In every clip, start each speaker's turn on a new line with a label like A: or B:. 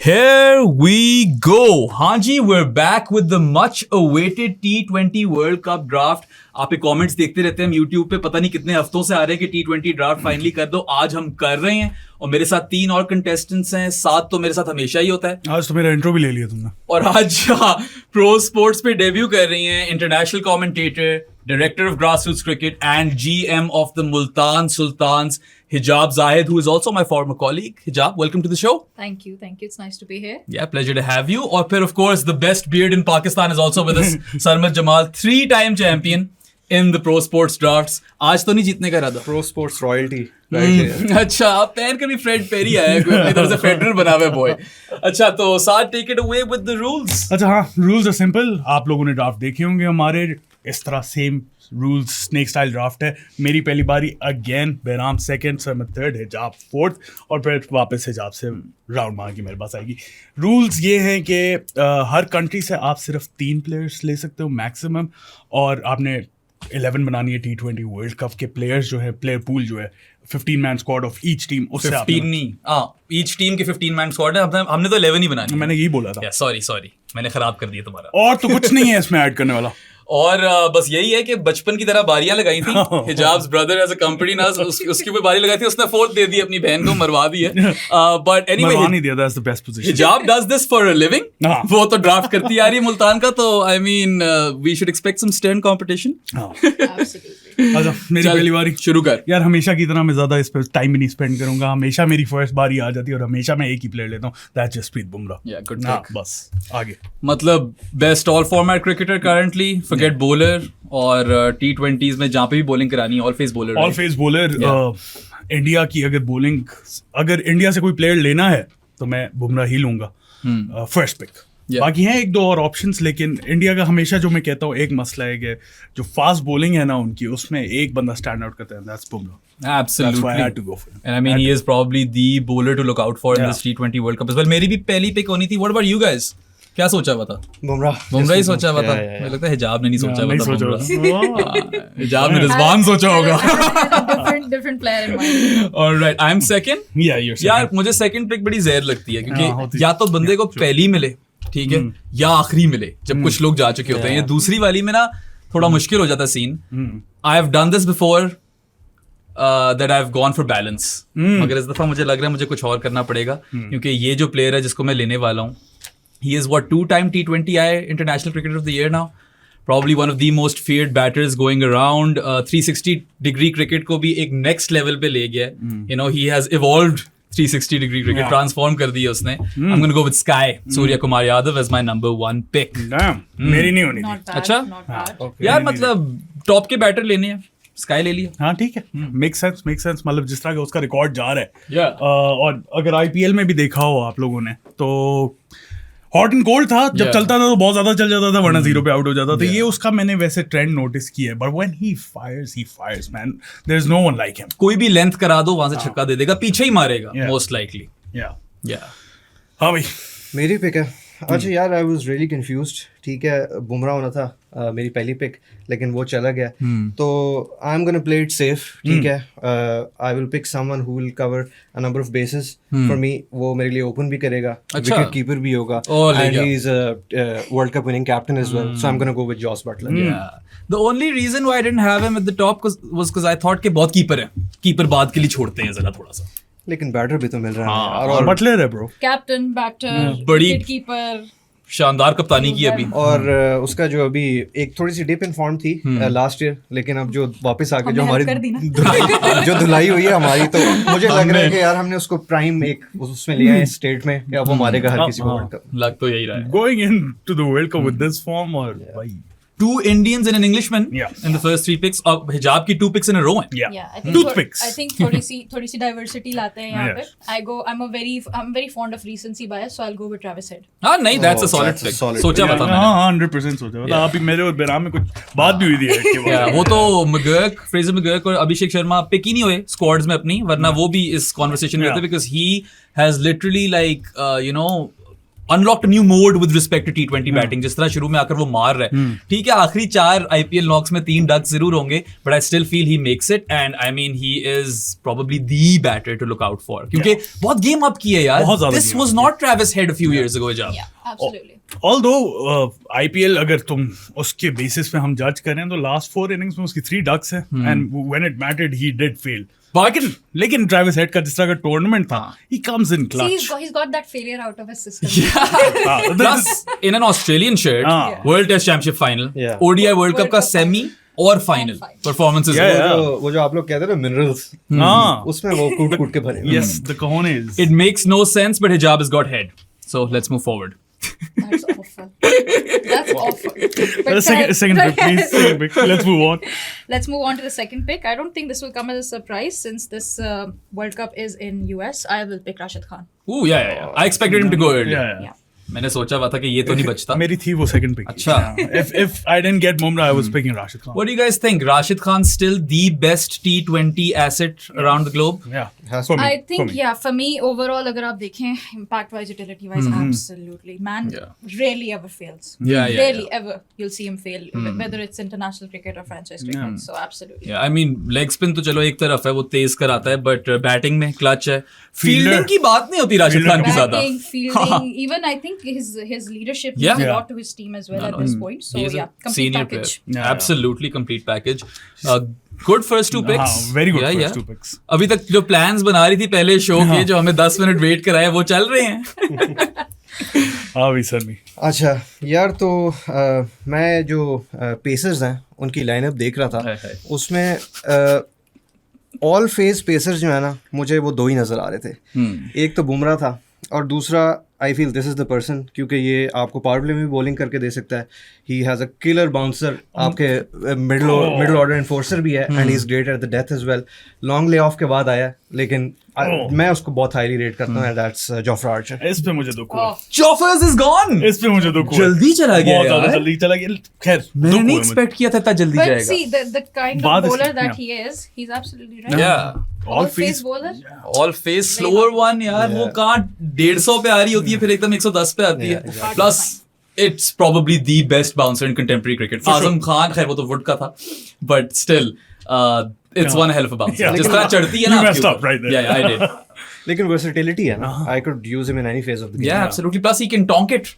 A: Here we go. हाँ जी, we're back with the much awaited T20 World Cup draft. आप comments देखते रहते हैं हम YouTube पे, पता नहीं कितने हफ्तों से आ रहे हैं कि T20 ड्राफ्ट फाइनली कर दो. आज हम कर रहे हैं और मेरे साथ 3 और कंटेस्टेंट्स हैं. 7 तो मेरे साथ हमेशा ही होता है.
B: आज तो मेरा इंट्रो भी ले लिया तुमने.
A: और आज प्रो स्पोर्ट्स पे डेब्यू कर रही हैं international commentator, director of grassroots cricket and GM of the Multan Sultans, Hijab Zahid, who is also my former colleague. Hijab, welcome to the show.
C: Thank you. It's nice to be here.
A: Yeah, pleasure to have you. और फिर of course the best beard in Pakistan is also with us, Sarmad Jamal, 3-time champion in the pro sports drafts. आज तो नहीं जीतने का इरादा.
D: Pro sports royalty.
A: अच्छा, आप पैर का भी फ्रेड पेरी आया है, कोई अपनी तरफ से फेडरर बना हुआ है बॉय. अच्छा, तो साथ take it away with the rules.
B: अच्छा हाँ, रूल्स आर सिंपल. आप लोगों ने ड्राफ्ट देखे होंगे हमारे. इस तरह same rules snake style draft है. मेरी पहली बारी again, Bahram second, Sarmad third, Hijab fourth और फिर वापस हिजाब से राउंड मार के मेरे पास आएगी. रूल्स ये हैं कि हर कंट्री से आप सिर्फ 3 प्लेयर्स ले सकते हो मैक्सिमम, और आपने 11 बनानी है. T20 वर्ल्ड कप के प्लेयर्स जो है, प्लेयर पूल जो है 15 man squad of each team. उससे
A: 15 नहीं, ईच टीम के 15 मैन स्क्वाड है. हमने तो 11 ही बनानी.
B: मैंने यही बोला था.
A: सॉरी मैंने खराब कर दिया तुम्हारा.
B: और तो कुछ नहीं है इसमें ऐड करने वाला.
A: और बस यही है कि बचपन की तरह बारियां लगाई थी. हिजाब्स ब्रदर एज अ कंपनी ना उसकी ऊपर बारी लगाई थी, उसने 4th दे दी अपनी बहन को, मरवा दी है. बट एनीवे,
B: मरवा नहीं दिया, दैट्स द बेस्ट पोजीशन.
A: हिजाब does this for a living. वो तो ड्राफ्ट करती आ रही है मुल्तान का, तो I mean we should expect some stern competition.
B: अच्छा, मेरी पहली बारी
A: शुरू कर.
B: यार हमेशा की तरह मैं ज्यादा इस पे टाइम भी नहीं स्पेंड करूंगा. हमेशा मेरी फर्स्ट बारी आ जाती है और हमेशा मैं एक ही प्लेयर लेता हूँ, दैट्स जसप्रीत बुमराह.
A: गुड
B: हाँ, बस आगे.
A: मतलब best all format cricketer currently, forget bowler. और T20s में जहाँ पे भी बॉलिंग करानी है, all face bowler.
B: All face bowler. India की अगर बॉलिंग, अगर इंडिया से कोई प्लेयर लेना है तो मैं बुमराह ही लूंगा फर्स्ट पिक. बाकी हैं 1-2 और ऑप्शंस, लेकिन इंडिया का हमेशा जो मैं कहता हूँ एक मसला है कि जो फास्ट बॉलिंग है ना उनकी, उसमें एक बंदा स्टैंड आउट करता है, that's Bumrah.
A: Absolutely.
B: That's why I had to go for him.
A: And I mean, he is probably the bowler to look out for in this T20 World Cup as well. मेरी भी पहली pick होनी थी. What about you guys? क्या सोचा हुआ था?
D: बुमराह
A: ही सोचा हुआ था. मुझे लगता है हिजाब ने नहीं सोचा हुआ था. हिजाब ने
C: I
A: रिजवान सोचा होगा.
C: different player in mind.
A: Alright, I'm second.
B: Yeah, you're second.
A: यार मुझे सेकंड पिक बड़ी जहर लगती है, क्योंकि
B: होती
A: या तो बंदे को पहली मिले, ठीक है, या आखिरी मिले जब कुछ लोग जा चुके होते हैं. ये दूसरी वाली में ना थोड़ा मुश्किल हो जाता है scene. I have done this before, that I've gone for balance. मगर इस दफा मुझे लग रहा है मुझे कुछ और करना पड़ेगा, क्योंकि ये जो प्लेयर है जिसको मैं लेने वाला हूँ, he is what 2-time T20I International Cricketer of the Year now. Probably one of the most feared batters going around. 360-degree cricket को भी एक next level पे ले गया. You know, he has evolved 360-degree cricket, transform कर दी है उसने. I'm going to go with Sky, Surya Kumar Yadav as my number 1 pick.
B: Damn, मेरी नहीं होनी थी.
C: Not bad.
A: अच्छा?
C: Not bad.
B: Okay.
A: यार मतलब टॉप के बैटर लेने हैं, स्काई ले लिया.
B: हाँ ठीक है, मेक सेंस. मतलब जिस तरह का उसका रिकॉर्ड जा रहा है.
A: Yeah.
B: और अगर IPL में भी देखा हो आप लोगों ने, तो हॉट एंड कोल्ड था. जब चलता था तो बहुत ज्यादा चल जाता था, वरना 0 पे आउट हो जाता था. ये उसका मैंने वैसे ट्रेंड नोटिस किया है. But when he fires man, there is no one like him.
A: कोई भी लेंथ करा दो, वहां से छक्का दे देगा, पीछे ही मारेगा मोस्ट लाइकली.
B: या हाँ भाई,
D: मेरी पिक है. अच्छा यार, आई वाज रियली कंफ्यूज्ड. ठीक है, बुमराह होना था मेरी पहली पिक, लेकिन वो चला गया. तो I am gonna play it safe. ठीक है, I will pick someone who will cover a number of bases for me. वो मेरे लिए ओपन भी करेगा, विकेट कीपर भी होगा, and he is a World Cup winning captain as well. So I am gonna go with Jos Buttler.
A: The only reason why I didn't have him at the top was because I thought कि बहुत keeper है, keeper बाद के लिए छोड़ते हैं जरा थोड़ा सा.
D: लेकिन बैटर भी तो मिल रहा है
B: और बटलर है ब्रो.
C: Captain, batter,
A: बड़ी-
C: wicketkeeper.
A: शानदार कप्तानी की अभी.
D: और उसका जो अभी एक थोड़ी सी डिप इन फॉर्म थी लास्ट ईयर, लेकिन अब जो वापस आके जो
C: हमने
D: हमारी
C: help कर दी ना।
D: जो धुलाई हुई है हमारी, तो मुझे लग रहा है कि यार हमने उसको प्राइम एक उसमें लिया है स्टेट में, या वो मारेगा हर किसी को वर्ल्ड कप.
A: लग तो यही रहा है.
B: Going into the World Cup with this form, और भाई
A: 2 Indians and an Englishman
B: Yeah.
A: in the first 3 picks. और हिजाब की 2 picks in a row हैं.
C: Yeah, I think
B: Toothpicks.
C: I think थोड़ी सी diversity लाते हैं यहाँ पे. I'm very fond of recency bias, so I'll go with Travis Head.
A: हाँ नहीं, that's a solid
D: that's a
A: pick.
D: solid
A: सोचा
D: pick.
A: हुआ था मैंने.
B: हाँ 100% सोचा था. आप ही मेरे और बेराम में कुछ बात भी हुई थी इसके बारे
A: Yeah,
B: में.
A: वो तो McGurk, Fraser McGurk और अभिषेक शर्मा पिक ही नहीं हुए स्क्वाड्स में अपनी, वरना वो भी इस कॉन्वर्सेशन में
B: Yeah.
A: रहते, because he has literally like you know unlocked a new mode with respect to T20 batting. जिस तरह शुरू में आकर वो मार रहा है, ठीक है, आखिरी 4 IPL नॉक्स में 3 डक्स जरूर होंगे, but I still feel he makes it, and I mean he is probably the batter to look out for, क्योंकि बहुत गेम अप की है यार. This was not Travis Head a few years ago, Jab.
C: Yeah, absolutely.
B: Although IPL अगर तुम उसके basis पे हम जज करें तो लास्ट 4 इनिंग्स में उसकी 3 डक्स है, and when it mattered he did fail. लेकिन ट्रेविस हेड का जिस तरह का टूर्नामेंट था, he comes in clutch.
C: See, he's got that failure out of his system.
A: Plus, in an Australian shirt, World Test Championship final,
D: Yeah.
A: ODI World Cup का semi और final performances.
D: वो जो आप लोग कहते हैं ना मिनरल्स, उसमें वो कूट के भरे.
B: Yes, the cojones.
A: It makes no sense, but Hijab has got head. So let's move forward.
C: That's awful. That's awful. But
B: Second pick, please. Second pick. Let's move on.
C: Let's move on to the second pick. I don't think this will come as a surprise since this World Cup is in US. I will pick Rashid Khan.
A: Ooh, yeah. I expected him to go early.
C: Yeah.
A: मैंने सोचा हुआ था कि ये तो नहीं बचता.
B: मेरी थी वो second pick.
A: अच्छा.
B: If I didn't get Bumrah, I was picking Rashid Khan.
A: What do you guys think? Rashid Khan still the best T20 asset around the globe?
B: Yeah.
D: For me.
C: I think, for me, overall, अगर आप देखें, impact-wise, utility-wise, absolutely. Man rarely ever fails. Rarely ever you'll see him fail, whether it's international cricket or franchise cricket. So, absolutely.
A: Yeah, I mean, leg spin तो चलो एक तरफ है, वो तेज कराता है, but batting में clutch है.
B: Fielder.
A: Fielding की बात नहीं होती राशिद खान की ज्यादा.
C: Batting, fielding, even I think his leadership means a lot to his team as well at this point. So,
A: He is a
C: complete
A: senior
C: package.
A: player. Absolutely complete package. Good first 2 picks.
B: Very good first 2 picks.
A: अभी तक जो plans बना रही थी पहले show के, जो हमें 10 मिनट वेट कराए, वो चल रहे हैं.
B: भी सर भी.
D: अच्छा यार, तो मैं जो पेसर्स हैं उनकी लाइनअप देख रहा था, उसमें ऑल फेज पेसर्स जो है ना, मुझे वो 2 ही नज़र आ रहे थे. एक तो बुमराह था और दूसरा I feel this is the person, क्योंकि ये आपको पावर प्ले में भी बॉलिंग करके दे सकता है. He has a killer bouncer, आपके मिडिल ऑर्डर एनफोर्सर भी है, and he is great at the death as well. Long lay off के बाद आया, लेकिन मैं उसको बहुत हाईली रेट करता हूँ, दैट्स जोफ्रा आर्चर.
B: इस पे मुझे दुख हुआ.
A: Joffers is gone.
B: इस पे मुझे दुख हुआ.
A: जल्दी चला गया
B: बहुत
A: यार.
B: ज्यादा जल्दी चला गया. खैर,
A: मैंने नहीं एक्सपेक्ट किया था इतना जल्दी
C: But
A: जाएगा.
C: see, the kind
B: बाद
C: of bowler
B: इसके-
C: that he is, he's absolutely right.
A: Yeah.
C: All face bowler.
A: All face slower one यार, वो कहाँ 150 पे आ रही होती है, फिर एकदम 110 पे आती है. Plus it's probably the best bouncer in contemporary cricket. Azam Khan, खैर वो तो वुड का था, but still it's one hell of a bouncer. जिस तरह चढ़ती है ना
B: You
A: आपके
B: messed up
A: ऊपर.
B: right there.
A: Yeah, I did.
D: लेकिन वर्सेटिलिटी है ना, I could use him in any phase of the game.
A: Yeah, absolutely. Plus he can tonk it.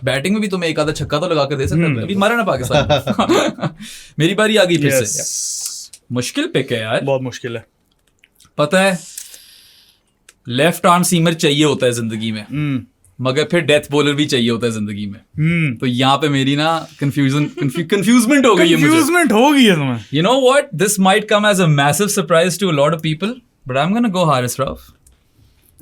A: Batting में भी तुम्हें एक आधा छक्का तो लगा कर दे सकता है. अभी मारा ना पाकिस्तान. मेरी बारी आ गई फिर से. मुश्किल पिक है यार.
B: बहुत मुश्किल है.
A: पता है, लेफ्ट आर्म सीमर चाहिए होता है जिंदगी में, मगर फिर डेथ बॉलर भी चाहिए होता है जिंदगी में. तो यहाँ पे मेरी ना कंफ्यूजमेंट हो गई है मुझे.
B: Confusement हो गई है तुम्हें.
A: You know what? This might come as a massive surprise to a lot of people, but I'm gonna go Haris Rauf.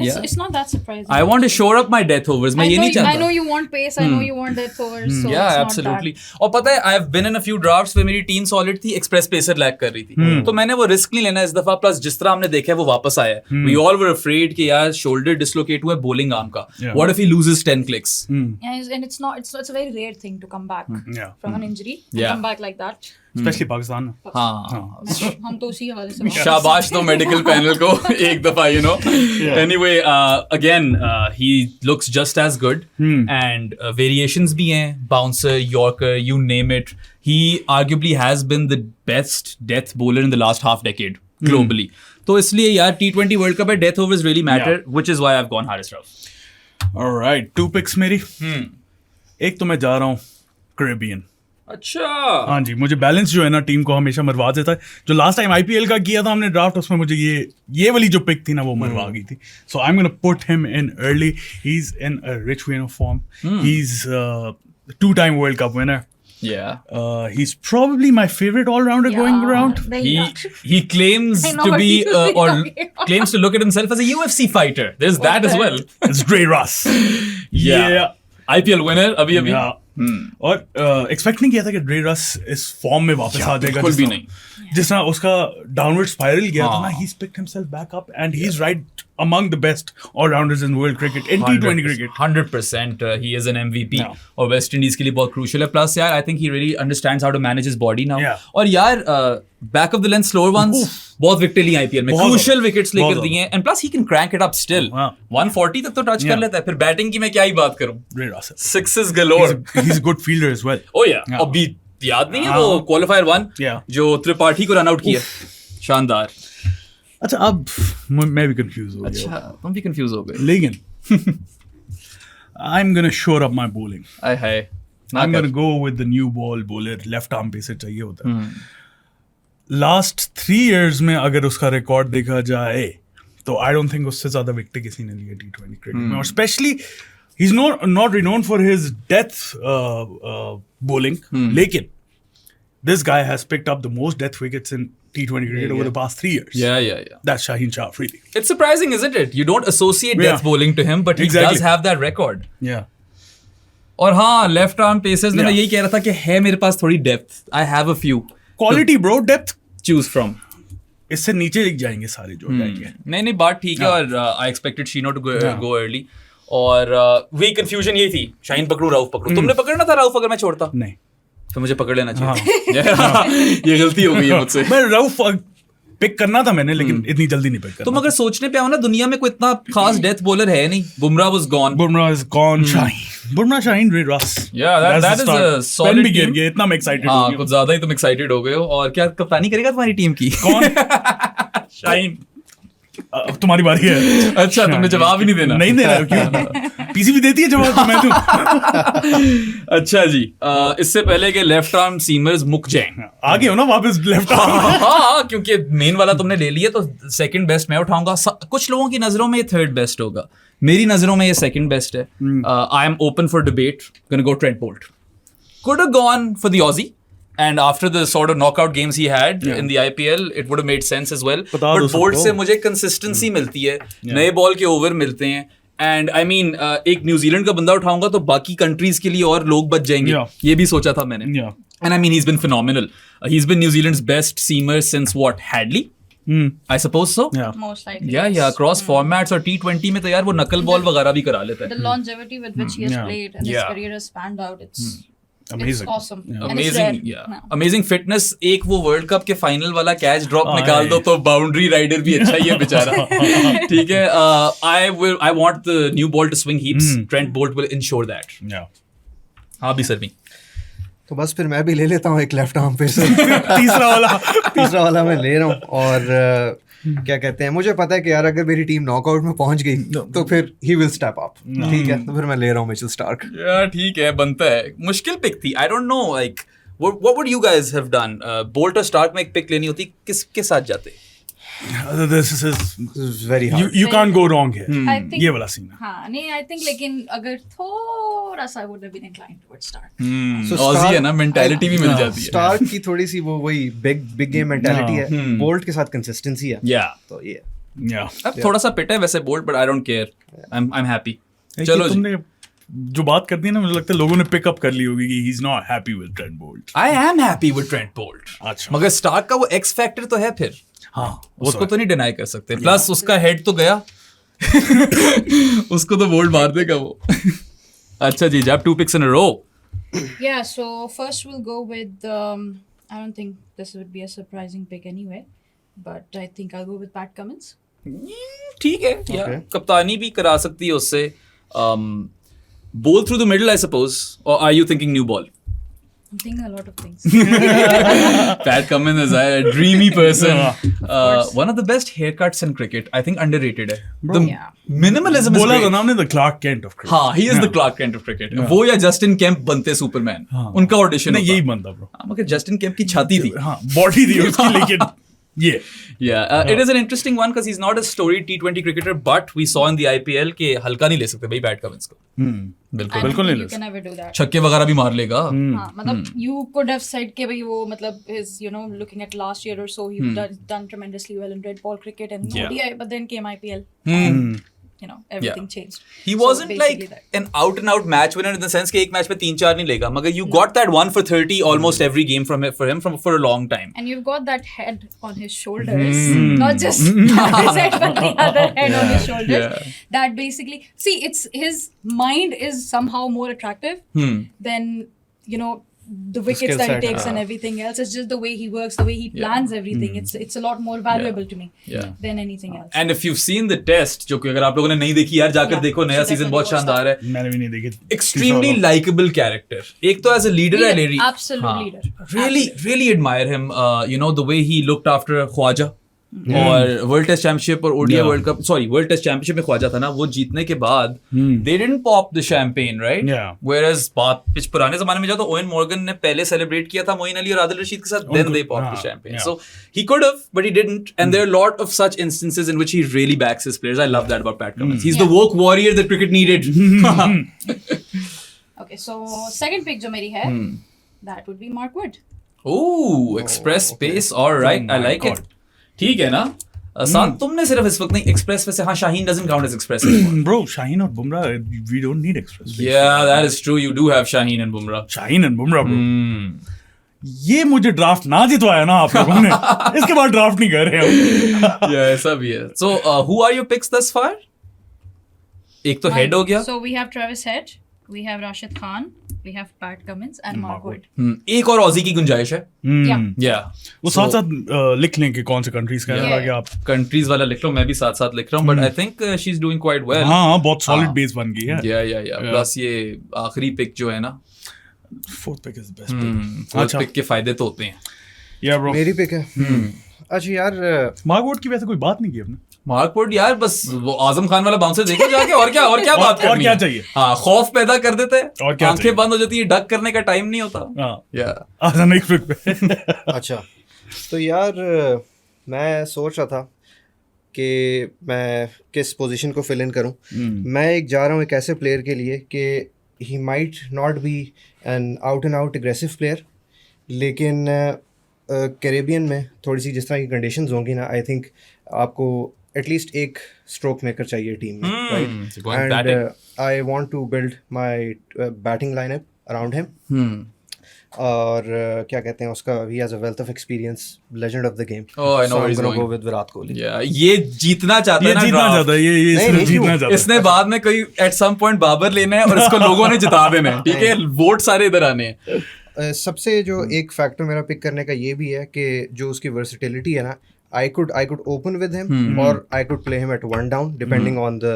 C: It's not that surprising.
A: I want to shore up my death overs. मैं ये नहीं चाहता.
C: I know you want pace. I know you want death overs. So
A: Yeah,
C: it's
A: absolutely.
C: Not
A: और पता है, I've been in a few drafts where मेरी team solid थी, express pacer lag कर रही थी, तो मैंने वो रिस्क नहीं लेना इस दफा. प्लस जिस तरह हमने देखा है वो वापस आया है. We all were afraid कि यार शोल्डर डिसलोकेट हुआ है बॉलिंग आर्म का. What if he loses 10 clicks?
C: that. And it's not. It's a very rare thing to come back
B: Yeah.
C: from an injury. To
A: Yeah.
C: come back like that.
B: Especially Pakistan में.
A: हाँ.
C: हम तो उसी हवाले से.
A: शाबाश तो मेडिकल पैनल को एक दफा, you know. Anyway, again, he looks just as good, and variations भी हैं, bouncer, yorker, you name it. He arguably has been the best death bowler in the last half decade globally. तो इसलिए यार T20 World Cup है, death overs really matter, which is why I've gone Haris Rauf.
B: Alright, 2 picks मेरी. एक तो मैं जा रहा हूँ Caribbean.
A: अच्छा.
B: हाँ जी, मुझे बैलेंस जो है ना टीम को हमेशा मरवा देता है. जो लास्ट टाइम IPL का किया था हमने ड्राफ्ट, उसमें मुझे ये वाली जो पिक थी ना वो मरवा गई थी. So I am gonna put him in early. He is in a rich vein of form. He is 2-time World Cup winner.
A: Yeah.
B: He's probably my favorite all-rounder going around.
A: He claims
C: I know
A: to
C: what
A: be
C: you're
A: or
C: talking about.
A: claims to look at himself as a UFC fighter. There's that as well.
B: It's Dre Russ.
A: Yeah. IPL winner अभी.
B: Yeah. और expect नहीं किया था कि ड्रे रस इस form में वापस आ जाएगा.
A: बिल्कुल भी नहीं.
B: जिस तरह उसका डाउनवर्ड स्पाइरल गया था ना, he's picked himself back up and he's right among the best all-rounders in world cricket, in T20 cricket.
A: 100%. He is an MVP.
B: Yeah.
A: और वेस्ट इंडीज के लिए बहुत crucial है. Plus यार, I think he really understands how to manage his body now.
B: Yeah.
A: और यार, back of the lens slower ones बहुत wicket ली IPL में.
B: बहुत
A: Crucial
B: ज़्यादा.
A: wickets
B: बहुत
A: लेकर दिए हैं. And plus he can crank it up still.
B: हाँ.
A: 140 तक तो टच कर
B: Yeah.
A: लेता है. फिर बैटिंग की मैं क्या ही बात करूं.
B: Great Russell.
A: Sixes galore.
B: He's a good fielder as well.
A: Oh yeah.
B: Yeah.
A: अभी याद नहीं है वो क्वालिफायर 1
B: Yeah.
A: जो त्रिपाठी को रन आउट किया. शानदार.
B: अच्छा अब मैं भी कंफ्यूज हो गया.
A: अच्छा, तुम भी कंफ्यूज हो गए.
B: लेकिन I'm gonna shore up my bowling.
A: आय हाय. ना
B: I'm
A: कर.
B: gonna go with the new ball bowler. Left arm pacer चाहिए होता है. Last 3 years में अगर उसका रिकॉर्ड देखा जाए तो I don't think उससे ज्यादा विकेट किसी ने लिए T20 क्रिकेट में. और specially he's not renowned for his death bowling. लेकिन this guy has picked up the most death wickets in T20 cricket over the past 3 years.
A: Yeah.
B: That's Shaheen Shah, really.
A: It's surprising, isn't it? You don't associate
B: Yeah.
A: death bowling to him, but he
B: Exactly.
A: does have that record.
B: Yeah.
A: और हाँ, left arm pacers में मैं
B: Yeah.
A: यही कह रहा था कि है मेरे पास थोड़ी depth. I have a few
B: Quality, bro. Depth.
A: choose from.
B: इससे नीचे लिख जाएंगे सारे जो जाएंगे.
A: नहीं बात ठीक है. और I expected Sheeno to go early. और वही कंफ्यूजन यही थी. शाहीन पकड़ू, राउफ पकड़ू. तुमने पकड़ना था राउफ अगर मैं छोड़ता.
B: नहीं.
A: तो मुझे पकड़ लेना चाहिए. ये गलती हो गई है मुझसे.
B: मैं रऊफ पिक करना था मैंने, लेकिन इतनी जल्दी नहीं पिक करना.
A: तुम अगर सोचने पे आओ ना, दुनिया में कोई इतना खास डेथ बॉलर है नहीं. Bumrah was gone.
B: Bumrah is gone. Shaheen, Ray Russ.
A: Yeah, that is a solid
B: पेन भी गिर
A: team.
B: गया, इतना मैं एक्साइटेड हो
A: हाँ,
B: गया.
A: कुछ ज्यादा ही तुम एक्साइटेड हो गए हो. और क्या कप्तानी करेगा तुम्हारी टीम की?
B: कौन? शाहीन. अब तुम्हारी बारी है.
A: अच्छा, तुमने जवाब ही नहीं देना.
B: नहीं देना क्यों? पीसीबी देती है जवाब तो मैं दूं.
A: अच्छा जी, इससे पहले के लेफ्ट आर्म सीमर्स मुक जाएं.
B: आ गए हो ना वापस लेफ्ट आर्म.
A: हाँ, क्योंकि मेन वाला तुमने ले लिया तो सेकंड बेस्ट मैं उठाऊंगा. कुछ लोगों की नजरों में ये थर्ड बेस्ट होगा. मेरी नजरों में ये सेकंड बेस्ट है. I am open for debate. Gonna go Trent Boult. Could have gone for the Aussie. And after the sort of knockout games he had in the IPL, it would have made sense as well. But Bolt से मुझे consistency मिलती है. नए ball के over मिलते हैं. And I mean, एक New Zealand का बंदा उठाऊंगा तो बाकी कंट्रीज के लिए और लोग बच जाएंगे. ये भी सोचा था मैंने. And I mean, he's been phenomenal. He's been New Zealand's best seamer since what? Hadley? I suppose so.
C: Most likely.
A: Yeah. Across formats और T20 में तो यार वो नकल बॉल वगैरह भी करा लेता है.
C: The longevity with which he has played and his career has spanned out, it's
B: Amazing.
C: awesome. And it's
A: Amazing,
C: rare.
A: yeah. Amazing fitness. एक वो वर्ल्ड कप के फाइनल वाला कैच ड्रॉप निकाल दो तो बाउंड्री राइडर भी अच्छा ही है बेचारा. ठीक है. I want the new ball to swing heaps. Trent Bolt will ensure that. हाँ भी सर भी.
D: तो बस फिर मैं भी ले लेता हूँ एक लेफ्ट आर्म पेसर. तीसरा वाला मैं ले रहा हूँ. और क्या कहते हैं, मुझे पता है कि यार अगर मेरी टीम नॉकआउट में पहुंच गई तो फिर ही विल स्टेप अप. ठीक है, तो फिर मैं ले रहा हूँ मिचेल स्टार्क.
A: यार ठीक है, बनता है. मुश्किल पिक थी. I don't know like what would you guys have done? Bolt और स्टार्क में एक पिक लेनी होती, किसके साथ जाते?
B: This is
D: very hard.
B: You can't go wrong here.
C: I think,
B: ये वाला सीन है.
C: हाँ, नहीं, I think लेकिन अगर थोड़ा सा would have been inclined towards Stark.
D: So
A: Aussie
D: Stark-
A: है ना, मेंटालिटी भी मिल जाती है.
D: स्टार्क की थोड़ी सी वो वही बिग गेम मेंटालिटी है. बोल्ट के साथ कंसिस्टेंसी है.
A: Yeah.
D: तो ये
A: अब थोड़ा सा पिट है वैसे bolt, but I don't care. I'm happy.
B: चलो
A: चलो जी.
B: तुमने जो बात कर दी ना, मुझे लगता है लोगों ने पिकअप कर ली होगी कि he is not happy with Trent Boult.
A: I am happy with Trent Bolt.
B: अच्छा.
A: मगर स्टार्क का वो एक्स फैक्टर तो है फिर.
B: हाँ,
A: उसको तो नहीं डिनाई कर सकते. प्लस उसका हेड तो गया. उसको तो बोल्ट मार देगा वो. अच्छा जी, जब 2 picks in a row.
C: Yeah, so first we'll go with I don't think this would be a surprising pick anyway, but I think I'll go with Pat Cummins.
A: ठीक है. Yeah. कप्तानी भी करा सकती है उससे. Ball through the middle, I suppose. Or are you thinking new ball?
C: I'm thinking a lot of things.
A: Pat Cummins is a dreamy person. One of the best haircuts in cricket. I think underrated है. The
C: Yeah.
A: minimalism is
B: बोला था
A: great.
B: नाम ने the Clark Kent of cricket.
A: हाँ, he is the Clark Kent of cricket. वो या Justin Kemp बनते Superman. उनका ऑडिशन
B: नहीं, यही बनता ब्रो.
A: मगर जस्टिन केम्प की छाती थी.
B: हाँ, बॉडी थी उसकी, लेकिन ये
A: Yeah, it is an interesting one because he's not a storied T20 cricketer, but we saw in the IPL कि हल्का नहीं ले सकते भाई पैट कमिंस को. बिल्कुल.
C: I
B: बिल्कुल
C: don't
B: नहीं
C: think you can never do that.
A: छक्के वगैरह भी मार लेगा.
C: हाँ, मतलब you could have said कि भाई वो मतलब is looking at last year or so he done tremendously well in red ball cricket and
A: Yeah.
C: ODI, but then came IPL. you know, everything changed.
A: He
C: So
A: wasn't like
C: basically that.
A: an out and out match winner in the sense कि एक match में 3-4 नहीं लेगा, मगर you got that 1 for 30 almost every game for him for a long time.
C: And you've got that head on his shoulders, not just his head, but the other head on his shoulders.
A: Yeah.
C: That basically, see, it's his mind is somehow more attractive than, you know, the wickets
D: skill
C: that he
D: set,
C: takes and everything else. It's just the way he works, the way he plans everything. It's a lot more valuable to me than anything else.
A: And if you've seen the test, जो कि अगर आप लोगों ने नहीं देखी यार जाकर
C: Yeah,
A: देखो, नया
C: should
A: सीजन बहुत
C: definitely watch
A: शानदार है.
B: मैंने भी नहीं देखी.
A: Extremely likable character. एक तो as a leader है Larry.
C: Absolute leader.
A: Really admire him. You know the way he looked after Khwaja. और वर्ल्ड टेस्ट चैंपियनशिप और ODI world cup, sorry world test championship में ख्वाजा था ना, वो जीतने के बाद they didn't pop the champagne, right? Whereas पिछ पुराने जमाने में जाओ तो ओवेन मॉर्गन ने पहले सेलिब्रेट किया था मोइन अली और आदिल रशीद के साथ, then they pop the champagne. So he could have but he didn't, and there are lot of such instances in which he really backs his players. I love that about Pat Cummins. He is the woke warrior that cricket needed.
C: Okay, so second pick जो मेरी है, that would be Mark Wood.
A: Oh, express pace, alright, I like it. ठीक है ना. साथ तुमने सिर्फ इस वक्त नहीं एक्सप्रेस पे से, हाँ Shaheen doesn't count as express anymore.
B: Bro, Shaheen और Bumrah, we don't need express.
A: Yeah, that is true. You do have Shaheen and Bumrah.
B: Shaheen and Bumrah, bro. ये मुझे ड्राफ्ट ना जितवाया ना आप लोगों ने, इसके बाद ड्राफ्ट नहीं कर रहे हम.
A: Yeah, ऐसा भी है. So, who are your picks thus far? एक तो हेड हो गया.
C: So we have Travis Head, we have Rashid Khan, we have Pat Cummins and Mark Wood.
A: एक और ऑजी की गुंजाइश है.
C: Yeah.
A: Yeah.
B: वो साथ साथ लिख लें कि कौन से कंट्रीज का है, ताकि आप
A: कंट्रीज वाला लिख लो, मैं भी साथ साथ लिख रहा हूँ, but I think she is doing quite well.
B: हाँ बहुत सॉलिड बेस बन गई है.
A: या प्लस ये आखिरी पिक जो है ना,
B: fourth pick is best pick.
A: Fourth pick के फायदे तो होते हैं.
B: या ब्रो,
D: मेरी पिक है. अच्छा यार,
B: मार्क वुड की वैसे कोई बात नहीं की आपने.
A: मार्क वुड यार बस वो आजम खान वाला बाउंसर देखो जाके, और क्या बात करनी
B: और क्या
A: है?
B: चाहिए?
A: हाँ, खौफ पैदा कर देते हैं,
B: और क्या
A: आंखें
B: चाहिए?
A: बंद हो जाती है, डक करने का टाइम नहीं होता.
B: हाँ,
A: या
B: आजा नेक्स्ट पिक पे.
D: अच्छा तो यार मैं सोच रहा था कि मैं किस पोजीशन को फिल इन करूं. मैं एक जा रहा हूं एक ऐसे प्लेयर के लिए कि he might not be an out and out aggressive player, लेकिन कैरेबियन में थोड़ी सी जिस तरह की कंडीशंस होंगी ना, आई थिंक आपको एटलीस्ट एक स्ट्रोक मेकर चाहिए टीम में,
A: so going
D: right?
A: batting.
D: And I want to build my batting lineup around him. और क्या कहते हैं उसका, he has a wealth of experience, legend of the game.
A: Oh, I know
D: so
A: where
D: I'm
A: he's
D: gonna
A: going.
D: go with Virat Kohli.
A: या ये जीतना चाहता है
B: ये
A: ना
B: जीतना
A: draft.
B: चाहता है, ये
D: नहीं,
B: सिर्फ
D: नहीं,
B: जीतना
D: क्यों?
B: चाहता है.
A: इसने बाद में कोई एट सम पॉइंट बाबर लेना है और इसको लोगों ने जिता देना है, ठीक है? वोट सारे इधर आने हैं.
D: सबसे जो एक फैक्टर मेरा पिक करने का ये भी है कि जो उसकी वर्सिटिलिटी है ना, I could open with him or I could play him at one down depending on the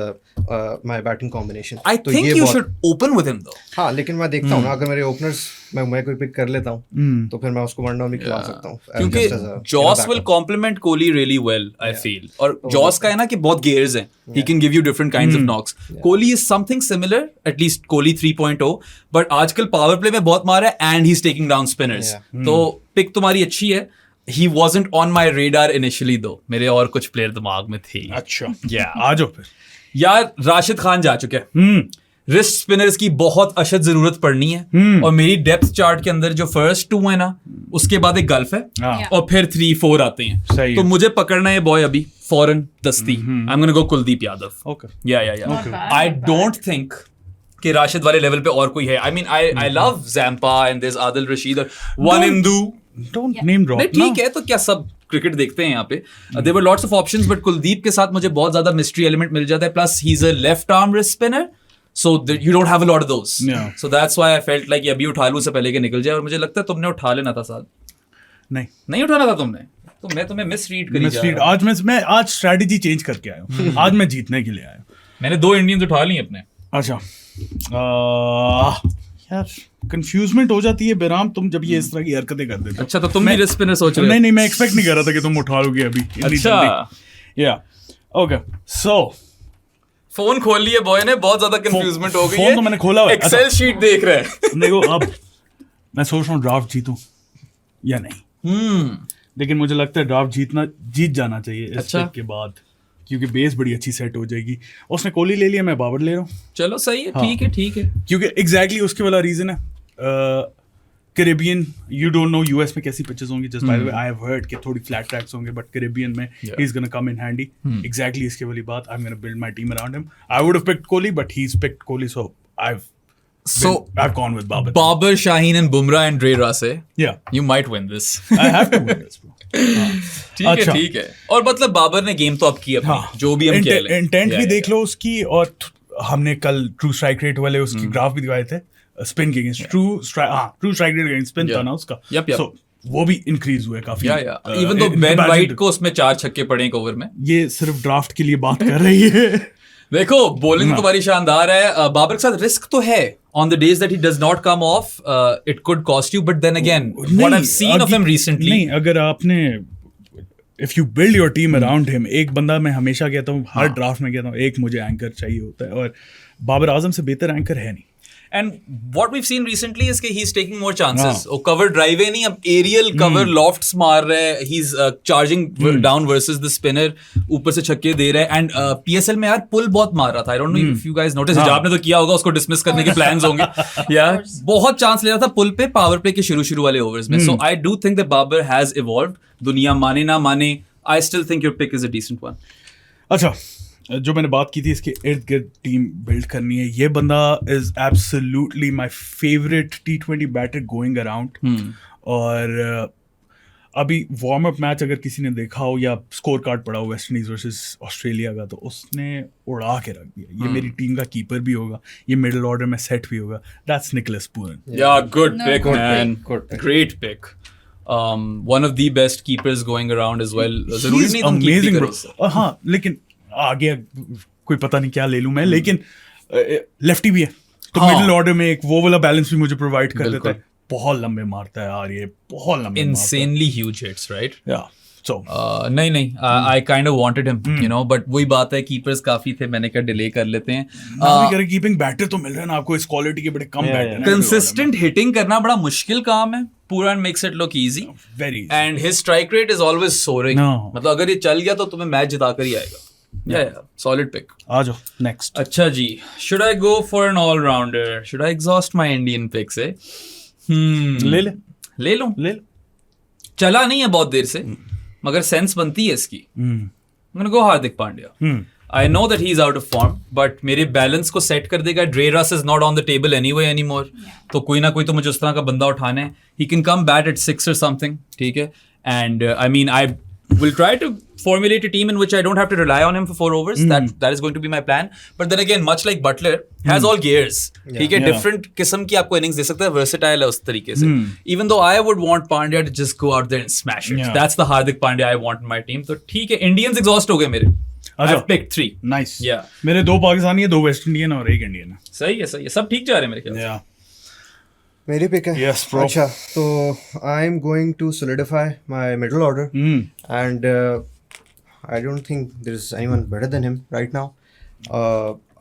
D: my batting combination.
A: I
D: तो
A: think
D: ये
A: you
D: बहुत-
A: should open with him though.
D: हाँ, लेकिन मैं देखता हूँ ना, अगर मेरे ओपनर्स मैं कोई पिक कर लेता हूँ तो फिर मैं उसको वन डाउन भी खिला सकता हूँ.
A: क्योंकि Jos will complement Kohli really well, I feel. और जॉस का है ना कि बहुत गेयर्स हैं, he can give you different kinds of knocks. Kohli is something similar, at least Kohli 3.0, but आजकल पावर प्ले में बहुत मार है and he is taking down spinners. तो पिक तुम्हारी अच्छी है. He wasn't on my radar initially though. मेरे और कुछ प्लेयर दिमाग में थे.
B: अच्छा,
A: Yeah.
B: आ जाओ फिर.
A: यार राशिद खान जा चुके हैं. रिस्ट स्पिनर्स की बहुत अशद जरूरत पड़नी है, और मेरी डेप्थ चार्ट के अंदर जो फर्स्ट 2 है ना, उसके बाद एक गल्फ है,
B: हाँ.
A: और फिर 3-4 आते हैं.
B: सही
A: तो
B: है.
A: मुझे पकड़ना है बॉय अभी फौरन दस्ती. I am gonna go Kuldeep Yadav.
B: Okay.
A: Yeah
C: Not bad,
A: I
C: not
A: don't think कि राशिद वाले लेवल पे और कोई है. I mean I love Zampa and there is Adil Rashid और Wanindu.
B: Don't name drop.
A: नहीं ठीक है, तो क्या सब क्रिकेट देखते हैं यहाँ पे. There were lots of options, but Kuldeep के साथ मुझे बहुत ज्यादा मिस्ट्री एलिमेंट मिल जाता है. Plus he is a left arm wrist spinner, so you don't have a lot of those.
B: Yeah.
A: So that's why I felt like अभी उठा लूं से पहले कि निकल जाए. और मुझे लगता है तुमने उठा लेना था साथ. नहीं उठाना था तुमने, तो मैं तुम्हें मिसरीड करी जा रहा हूं.
B: आज मैं आज स्ट्रेटजी चेंज करके आया हूँ. आज मैं जीतने के लिए आया हूँ.
A: मैंने 2 इंडियंस उठा ली अपने.
B: अच्छा, यार कंफ्यूजमेंट हो जाती है बेराम, तुम जब ये इस तरह की हरकतें कर देते हो.
A: अच्छा, तो तुम भी रिस्ट स्पिनर सोच रहे हो?
B: नहीं, मैं एक्सपेक्ट नहीं कर रहा था कि तुम उठा लोगे अभी.
A: अच्छा,
B: या ओके. सो
A: फोन खोल लिए बॉय ने, बहुत ज्यादा कंफ्यूजमेंट हो गई है.
B: फोन तो मैंने खोला हुआ है.
A: एक्सेल शीट देख रहे हैं.
B: देखो, अब मैं सोच रहा हूँ ड्राफ्ट जीतूं या नहीं. लेकिन मुझे लगता है ड्राफ्ट जीत जाना चाहिए इस
A: अच्छा.
B: पिक के बाद, क्योंकि बेस बड़ी अच्छी सेट हो जाएगी. उसने कोहली ले लिया, मैं बाबर ले रहा हूँ.
A: चलो सही है,
B: हाँ.
A: ठीक है.
B: क्योंकि एग्जैक्टली उसके वाला रीजन है. Caribbean, you don't know US में कैसी pitches होंगी. Just by the way, I have heard कि थोड़ी flat tracks होंगे, but Caribbean में he's gonna come in handy. Exactly इसके वाली बात. I'm gonna build my team around him. I would have picked Kohli, but he's picked Kohli, so I've gone with Babar.
A: Babar, Shaheen and Bumrah and Dre Russell.
B: Yeah,
A: You might win this.
B: I have to win this, bro. अच्छा.
A: ठीक है. और मतलब बाबर ने game तो अब की अपनी, जो भी हम कह लें.
B: इंटेंट भी देख लो उसकी, और हमने कल ट्रू स्ट्राइक रेट वाले उसकी ग्राफ भी दिखाए थे. स्पिन के against true strike rate against spin था ना उसका. सो वो भी इंक्रीज हुआ है काफी.
A: इवन दो बेन वाइट को उसमें 4 छक्के पड़े एक ओवर में.
B: ये सिर्फ ड्राफ्ट के लिए बात कर रही है.
A: देखो बॉलिंग तुम्हारी शानदार है. बाबर के साथ रिस्क तो है. On the days that he does not come off, it could cost you. But then again, what I've seen of him recently.
B: नहीं, अगर आपने if you build your team around him, एक बंदा मैं हमेशा कहता हूँ, हर ड्राफ्ट में कहता हूँ, एक मुझे एंकर चाहिए होता है, और बाबर आजम से बेहतर एंकर है नहीं.
A: And what we've seen recently is कि he's taking more chances. वो cover drive नहीं, अब aerial cover lofts मार रहे हैं. He's charging down versus the spinner. ऊपर से छक्के दे रहे हैं. And PSL में यार pull बहुत मार रहा था. I don't know if you guys noticed. हिजाब ने तो किया होगा, उसको dismiss करने के plans होंगे. यार बहुत चांस ले रहा था pull पे power play के शुरू वाले overs में. So I do think that Babar has evolved. दुनिया माने ना माने, I still think your pick is a decent one.
B: अच्छा, जो मैंने बात की थी इसके इर्द गिर्द टीम बिल्ड करनी है, ये बंदा is absolutely my favourite T20 batter going around. और अभी वार्म अप मैच अगर किसी ने देखा हो या स्कोर कार्ड पड़ा हो वेस्ट इंडीज वर्सेस ऑस्ट्रेलिया का, तो उसने उड़ा के रख दिया. ये मेरी टीम का कीपर भी होगा, ये मिडिल ऑर्डर में सेट भी होगा. That's Nicholas Pooran.
A: Yeah, good
C: No,
A: pick,
C: good
A: man.
D: Good pick.
A: Great pick. One of the best keepers going around as well. जरूरी
B: He's
A: नहीं तुम keep भी
B: amazing,
A: करो
B: bro.
A: उससे.
B: और हाँ, लेकिन आगे कोई पता नहीं क्या ले लूं मैं, लेकिन लेफ्टी भी है, तो
A: हाँ.
B: मिडिल ऑर्डर में एक वो वाला बैलेंस भी मुझे प्रोवाइड कर देता
A: बिल्कुल.
B: है. बहुत लंबे मारता है यार, ये बहुत लंबे
A: Insanely huge hits, right?
B: या सो
A: नहीं I kind of wanted him, you know, but वही बात है, keepers काफी थे, मैंने कहा डिले कर लेते हैं.
B: कीपिंग बैटर तो मिल रहे हैं ना आपको, इस क्वालिटी के बड़े कम बैटर हैं.
A: Consistent hitting करना बड़ा मुश्किल काम है. पूरा makes it look easy.
B: Very
A: And his strike rate is always soaring.
B: No.
A: मतलब अगर ये चल गया तो तुम्हें मैच जिता कर ही आएगा. Yeah, solid pick.
B: आ जाओ नेक्स्ट.
A: अच्छा जी, should I go for an all rounder? Should I exhaust my Indian picks? ले लूं. चला नहीं है बहुत देर से, मगर सेंस बनती है इसकी. I'm gonna go Hardik Pandya. I know that he's out of form, but मेरे बैलेंस को सेट कर देगा. Dre Russ is not on the table anyway anymore. तो कोई ना कोई तो मुझे उस तरह का बंदा उठाना है. He can come bat at 6 or something, ठीक है. And I mean, I will try to formulate a team in which I don't have to rely on him for 4 overs. That is going to be my plan. But then again, much like Butler, has all gears. ठीक है, different किस्म की आपको innings दे सकता है, versatile है उस तरीके से. Even though I would want Pandya to just go out there and smash it. That's the Hardik Pandya I want in my team. तो ठीक है, Indians exhaust हो गए मेरे. I've picked 3.
B: नाइस.
A: Yeah.
B: मेरे 2 पाकिस्तानी है, 2 वेस्ट इंडियन और 1 Indian है.
A: सही है. सब ठीक जा रहे हैं मेरे ख्याल से.
B: या
D: मेरी पिक है.
B: Yes, bro.
D: अच्छा, तो I am going to solidify my middle order, and I don't think there is anyone better than him right now.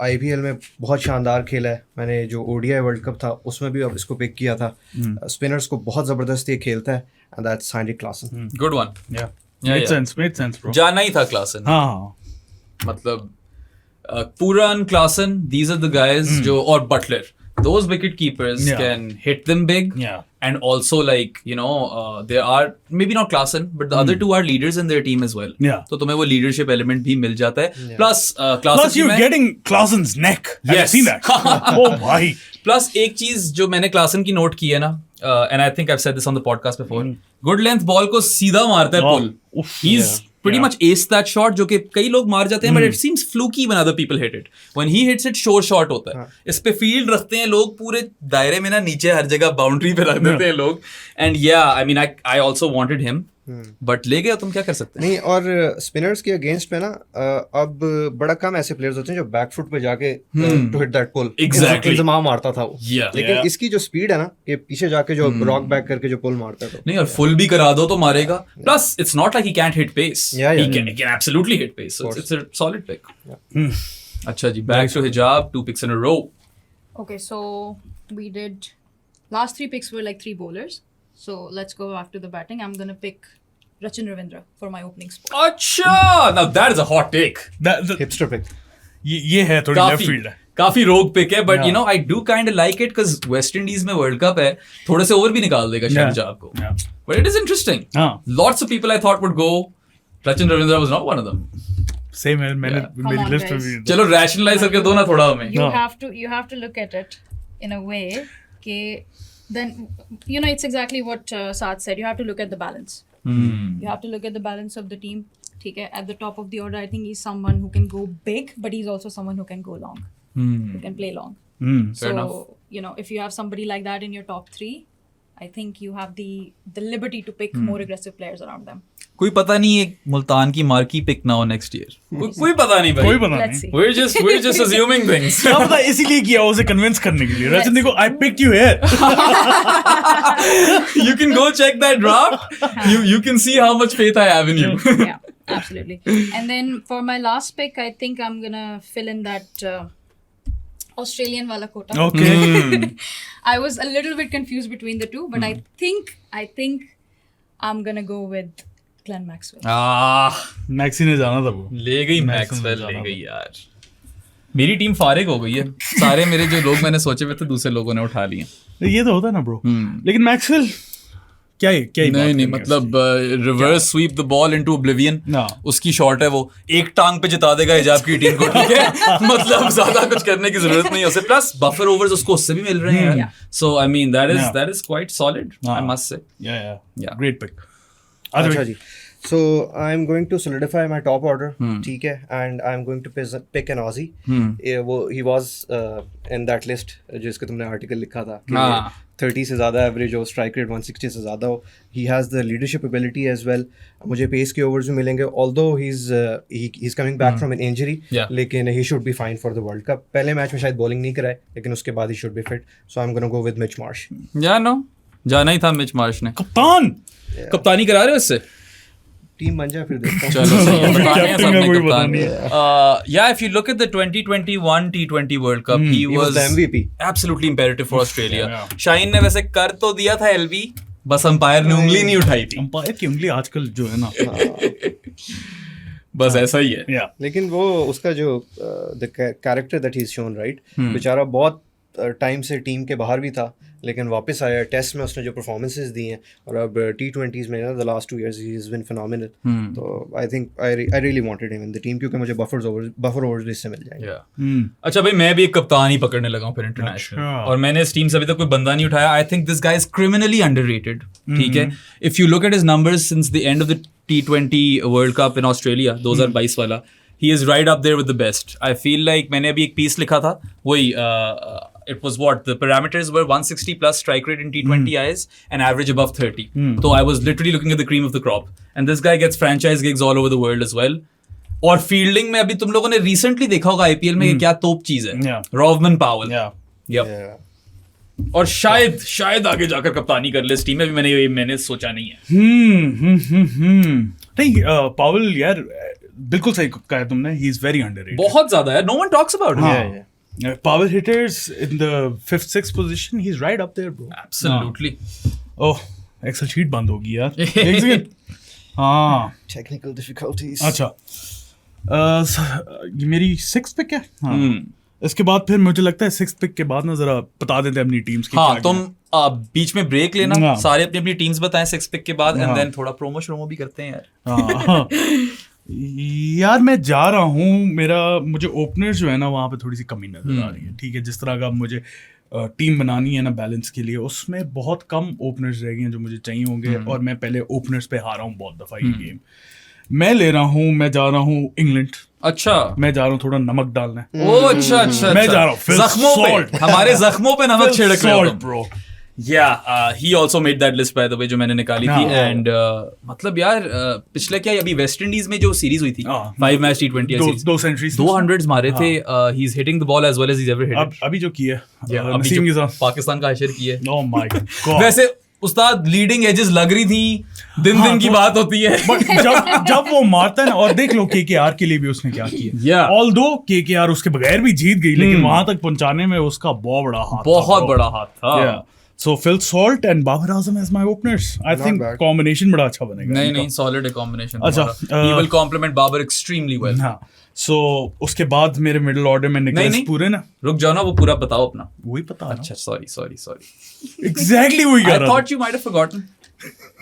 D: IPL में बहुत शानदार खेला है. मैंने जो ODI वर्ल्ड कप था उसमें भी अब इसको पिक किया था. स्पिनर्स को बहुत ज़बरदस्त ये खेलता है, and that's Henrik Klaasen.
A: Good one.
B: या
A: Yeah.
B: Made sense bro.
A: जाना ही था क्लासन.
B: हाँ,
A: मतलब Puran, Klaasen, these are the guys जो, और Butler, those wicket keepers can hit them big.
B: Yeah.
A: And also, like, you know, there are maybe not Klaasen, but the other two are leaders in their team as well.
B: Yeah.
A: तो तुम्हें वो leadership element भी मिल जाता है. Plus Klaasen
B: Plus you're getting Klaasen's neck. Have you
A: Yes.
B: seen that? Oh भाई.
A: Plus एक चीज जो मैंने Klaasen की नोट की है ना, and I think I've said this on the podcast before, good length ball को सीधा मारता है pull. He's pretty much ace that shot, जो कि कई लोग मार जाते हैं, but it seems fluky when other people hit it. When he hits it, sure shot होता है. इस पे फील्ड रखते हैं लोग पूरे दायरे में ना, नीचे हर जगह बाउंड्री पे रख देते हैं लोग. And yeah, I mean, I also wanted him, but ले गया, तुम क्या कर सकते हैं.
D: नहीं, और स्पिनर्स के अगेंस्ट में ना अब बड़ा कम ऐसे प्लेयर्स होते हैं जो बैक फुट पे जाके to hit that pull
A: Exactly.
D: इंतजाम मारता था वो.
A: Yeah.
D: लेकिन इसकी जो स्पीड है ना, कि पीछे जाके जो रॉक बैक करके जो पुल मारता है, तो
A: नहीं, और फुल भी करा दो तो मारेगा. Plus it's not like he can't hit pace.
D: Yeah.
A: He can absolutely hit pace. So it's a solid pick. अच्छा जी, back to Hijab, 2 picks in a row.
C: Okay, so we did last 3 picks were like 3 bowlers. So let's go back to the batting. I'm gonna pick Rachin Ravindra for my opening spot.
A: अच्छा, now that is a hot take.
B: That-
D: hipster pick.
B: ये है थोड़ी left field है.
A: काफी रोग pick है, but
B: Yeah.
A: You know I do kind of like it because West Indies में world cup है, थोड़े से ओवर भी निकाल देगा शायद
B: Yeah.
A: आपको.
B: Yeah.
A: But it is interesting.
B: हाँ.
A: Lots of people I thought would go. Rachin Ravindra was not one of them.
B: Same है, मैंने
A: Yeah.
B: मेरी
C: Come on,
B: लिस्ट में
C: guys.
B: भी
A: चलो rationalize करके दो ना थोड़ा हमें.
C: You
B: No.
C: have to look at it in a way कि then you know it's exactly what Saad said. You have to look at the balance. You have to look at the balance of the team. ठीक है, at the top of the order, I think he's someone who can go big, but he's also someone who can go long, who can play long.
A: Fair enough.
C: So you know, if you have somebody like that in your top 3, I think you have the liberty to pick more aggressive players around them.
A: कोई पता नहीं एक मुल्तान की marquee pick ना हो next year. कोई पता नहीं भाई.
B: कोई पता
C: Let's
B: नहीं.
C: see.
A: We're just assuming things.
B: क्या पता इसीलिए किया उसे कन्विंस करने के लिए. रचन देखो, I picked you here.
A: You can go check that draft. You can see how much faith I have in you.
C: Yeah, absolutely. And then for my last pick, I think I'm gonna fill in that Australian wala quota.
B: Okay.
C: I was a little bit confused between the two, but I think I'm gonna go with Glenn Maxwell.
B: Maxi ने जाना था वो.
A: ले गई Maxwell, ले गई यार. मेरी टीम फारिग हो गई है. सारे मेरे जो लोग मैंने सोचे हुए थे दूसरे लोगों ने उठा लिए.
B: ये तो होता है ना ब्रो. लेकिन मैक्सवेल क्या ही
A: नहीं
B: बात
A: नहीं
B: करेंगे
A: मतलब reverse sweep the ball into oblivion.
B: ना.
A: उसकी शॉट है वो, एक टांग पे जिता देगा हिजाब की टीम को. ठीक है, मतलब ज्यादा कुछ करने की जरूरत नहीं है उसे. प्लस बफर ओवर्स उसको उससे भी मिल रहे हैं. So I mean that is quite solid, I must say.
B: Yeah. Great pick.
D: अच्छा जी. So I'm going to solidify my top order, ठीक है, and I'm going to pick an Aussie. वो he was in that list जिसके तुमने article लिखा था कि 30 से ज़्यादा एवरेज हो, स्ट्राइक रेट 160 से ज़्यादा हो. He has the leadership ability as well. मुझे पेस के ओवर्स भी मिलेंगे, although he's coming back from an injury, लेकिन he should be fine for the World Cup. पहले मैच में शायद बॉलिंग नहीं कराए, लेकिन उसके बाद he should be fit. So I'm going to go with Mitch Marsh.
A: जाना ही था मिच मार्श ने.
B: कप्तान.
A: कप्तानी करा रहे हो इससे.
D: टीम बन जाए फिर देखता हूँ.
A: चलो सही है, बताने हैं
B: Captain का
A: सबने
B: कोई
A: कप्तान.
B: पता
A: Yeah, if you look at the 2021 T20 World Cup, he was
D: the MVP.
A: absolutely imperative for Australia.
B: Yeah.
A: Shaheen ने वैसे कर तो दिया था LB, बस अंपायर ने उंगली नहीं उठाई थी.
B: अंपायर की उंगली आजकल जो है ना.
A: बस ऐसा ही है.
B: Yeah.
D: लेकिन वो उसका जो the character that he is shown, right, बेचारा बहुत टाइम से टीम के बाहर भी था, लेकिन वापस आया. टेस्ट में उसने जो परफॉर्मेंसेस दी हैं, और अब T20s में ना the last 2 years he is been phenomenal. तो I think I really wanted him in the team, क्योंकि मुझे बफर ओवर्स भी इससे मिल जाएंगे.
A: अच्छा भाई, मैं भी एक कप्तान ही पकड़ने लगा हूँ फिर इंटरनेशनल.
B: अच्छा.
A: और मैंने इस टीम से अभी तक कोई बंदा नहीं उठाया. I think this guy is criminally underrated. ठीक है, if you look at his numbers since the end of the T20 world cup in Australia 2022 वाला, he is right up there with the best. I feel like मैंने अभी एक piece लिखा था, वही it was what the parameters were 160 plus strike rate in T20 eyes and average above 30. So I was literally looking at the cream of the crop, and this guy gets franchise gigs all over the world as well. और fielding में अभी तुम लोगों ने recently देखा होगा IPL में क्या तोप चीज है.
B: Yeah.
A: रॉवमन पावल.
B: Yeah.
A: Yep. और शायद आगे जाकर कप्तानी कर ले इस टीम में भी. मैंने सोचा नहीं है.
B: नहीं, पावल यार बिल्कुल सही कहा तुमने. He is very underrated.
A: बहुत ज्यादा है. No one talks about him.
B: Power hitters in the 5th, 6th position, he's right up there, bro.
A: Absolutely.
B: Oh, Excel sheet बंद होगी यार. एक सेकंड. हाँ.
D: Technical difficulties.
B: अच्छा. ये मेरी 6th पिक है. हाँ. इसके बाद फिर मुझे लगता है 6th पिक के बाद ना जरा बता देते हैं अपनी टीम्स की.
A: हाँ, तुम बीच में ब्रेक लेना,
B: हाँ.
A: सारे अपनी अपनी टीम्स बताएं 6th पिक के बाद, एंड
B: हाँ.
A: देन थोड़ा प्रोमो भी करते हैं यार.
B: हाँ. यार मैं जा रहा हूँ. मुझे ओपनर्स जो है ना वहाँ पे थोड़ी सी कमी नजर आ रही है. ठीक है, जिस तरह का मुझे टीम बनानी है ना बैलेंस के लिए, उसमें बहुत कम ओपनर्स रह गए हैं जो मुझे चाहिए होंगे. और मैं पहले ओपनर्स पे हारा हूँ बहुत दफा ये गेम. मैं ले रहा हूँ, मैं जा रहा हूँ इंग्लैंड.
A: अच्छा,
B: मैं जा रहा हूँ थोड़ा नमक डालने.
A: ओ अच्छा.
B: मैं जा रहा हूँ
A: जख्मों पे, हमारे जख्मों पे नमक छिड़क रहे हो तुम.
B: Bro.
A: Yeah, he also made that list by the way जो मैंने निकाली थी. एंड मतलब यार पिछले क्या अभी वेस्ट इंडीज में जो सीरीज हुई थी 5 match T20 series,
B: 2 centuries,
A: 200s मारे थे. He is hitting the ball as well as he ever hit.
B: अभी जो किया
A: नसीम के साथ पाकिस्तान का हशर किया.
B: Oh my God.
A: वैसे उस्ताद लीडिंग एजेस लग रही थी, दिन की बात होती है.
B: बट जब वो मारता है ना, और देख लो KKR के लिए भी उसने क्या किया. ऑल्दो KKR उसके बगैर भी जीत गई, लेकिन वहां तक पहुंचाने में उसका बहुत बड़ा हाथ था. So Phil Salt and Babar Azam as my openers. I think combination बड़ा अच्छा बनेगा.
A: नहीं, solid है combination.
B: अच्छा,
A: he will complement Babar extremely well.
B: हाँ. सो उसके बाद मेरे मिडिल ऑर्डर में निकलेस
A: नहीं।
B: पूरन।
A: रुक जाओ ना, वो पूरा बताओ अपना।
B: वही पता है
A: अच्छा सॉरी
B: एग्जैक्टली वही
A: आई
B: कर रहा
A: thought you might have forgotten.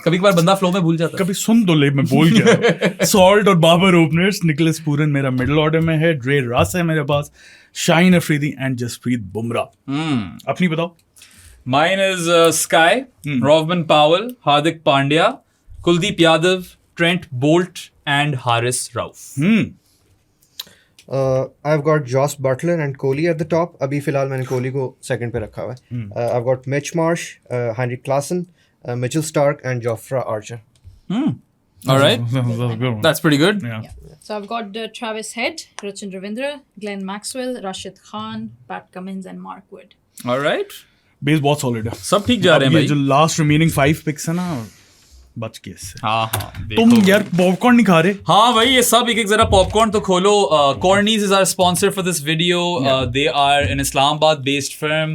A: कभी कबार बंदा फ्लो में भूल जाता है।
B: कभी सुन तो ले, मैं बोल गया। सॉल्ट और बाबर ओपनर्स, निकलेस पूरन मेरा मिडिल ऑर्डर में है, ड्रे रस है मेरे पास, शाहीन अफरीदी एंड जसप्रीत बुमराह। अपनी बताओ।
A: Mine is Sky, Rovman Powell, Hardik Pandya, Kuldeep Yadav, Trent Bolt, and Haris Rauf.
D: I've got Josh Butler and Kohli at the top. अभी फिलहाल मैंने कोहली को सेकंड पे रखा हुआ है. I've got Mitch Marsh, Henrik Klassen, Mitchell Stark and Jofra Archer.
A: All right, that's pretty good.
B: Yeah.
C: So I've got Travis Head, Rachin Ravindra, Glenn Maxwell, Rashid Khan, Pat Cummins and Mark Wood.
A: All right,
B: base बहुत solid है.
A: सब ठीक जा रहे हैं
B: ये
A: भाई.
B: जो लास्ट रिमेनिंग 5 पिक्स है ना, बच के इससे.
A: हाँ
B: तुम यार पॉपकॉर्न नहीं खा रहे?
A: हाँ भाई, ये सब एक एक जरा पॉपकॉर्न तो खोलो. Cornies is our sponsor for this video. They are an Islamabad based firm.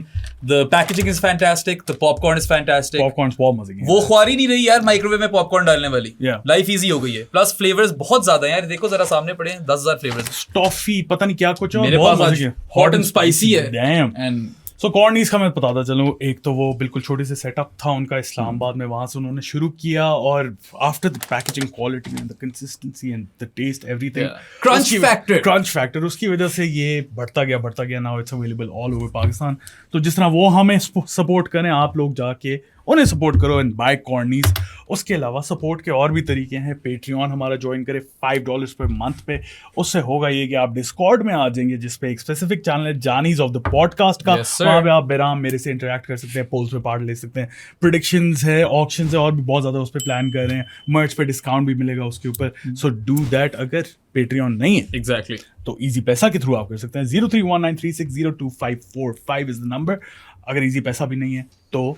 A: The packaging is fantastic. The popcorn is fantastic.
B: Popcorn बहुत मजे के.
A: वो ख्वारी नहीं रही यार माइक्रोवेव में पॉपकॉर्न डालने वाली.
B: Yeah.
A: लाइफ इजी हो गई है. प्लस फ्लेवर्स बहुत ज्यादा हैं यार. देखो जरा सामने पड़े हैं 10,000 फ्लेवर्स.
B: टॉफी पता नहीं क्या कुछ है.
A: मेरे
B: बहुत
A: पास
B: मजे
A: आज
B: के.
A: हॉट एंड स्पाइसी है.
B: Damn.
A: एंड
B: सो कॉर्नीज का मैं बताता चलूँ. एक तो वो बिल्कुल छोटे से सेटअप था उनका इस्लामाबाद में, वहां से उन्होंने शुरू किया, और after the packaging quality and the consistency and the taste everything, crunch factor, उसकी वजह से ये बढ़ता गया. Now it's available all over Pakistan. तो जिस तरह वो हमें सपोर्ट करें, आप लोग जाके उन्हें सपोर्ट करो एंड बाय कॉर्नीज. उसके अलावा सपोर्ट के और भी तरीके हैं. पेट्रियन हमारा ज्वाइन करें $5 पर मंथ पे. उससे होगा ये कि आप डिस्कॉर्ड में आ जाएंगे, जिसपे एक स्पेसिफिक चैनल है जानीज ऑफ द पॉडकास्ट का. वहाँ पे आप बेराम मेरे से इंटरेक्ट कर सकते हैं, पोल्स पे पार्ट ले सकते हैं, प्रेडिक्शंस है, ऑक्शंस है, और भी बहुत ज़्यादा उस पर प्लान कर रहे हैं. मर्च पे डिस्काउंट भी मिलेगा उसके ऊपर. So do that. अगर पेट्रियन नहीं है
A: एग्जैक्टली
B: तो इजी पैसा के थ्रू आप कर सकते हैं. 0319360255 is the number. अगर इजी पैसा भी नहीं है तो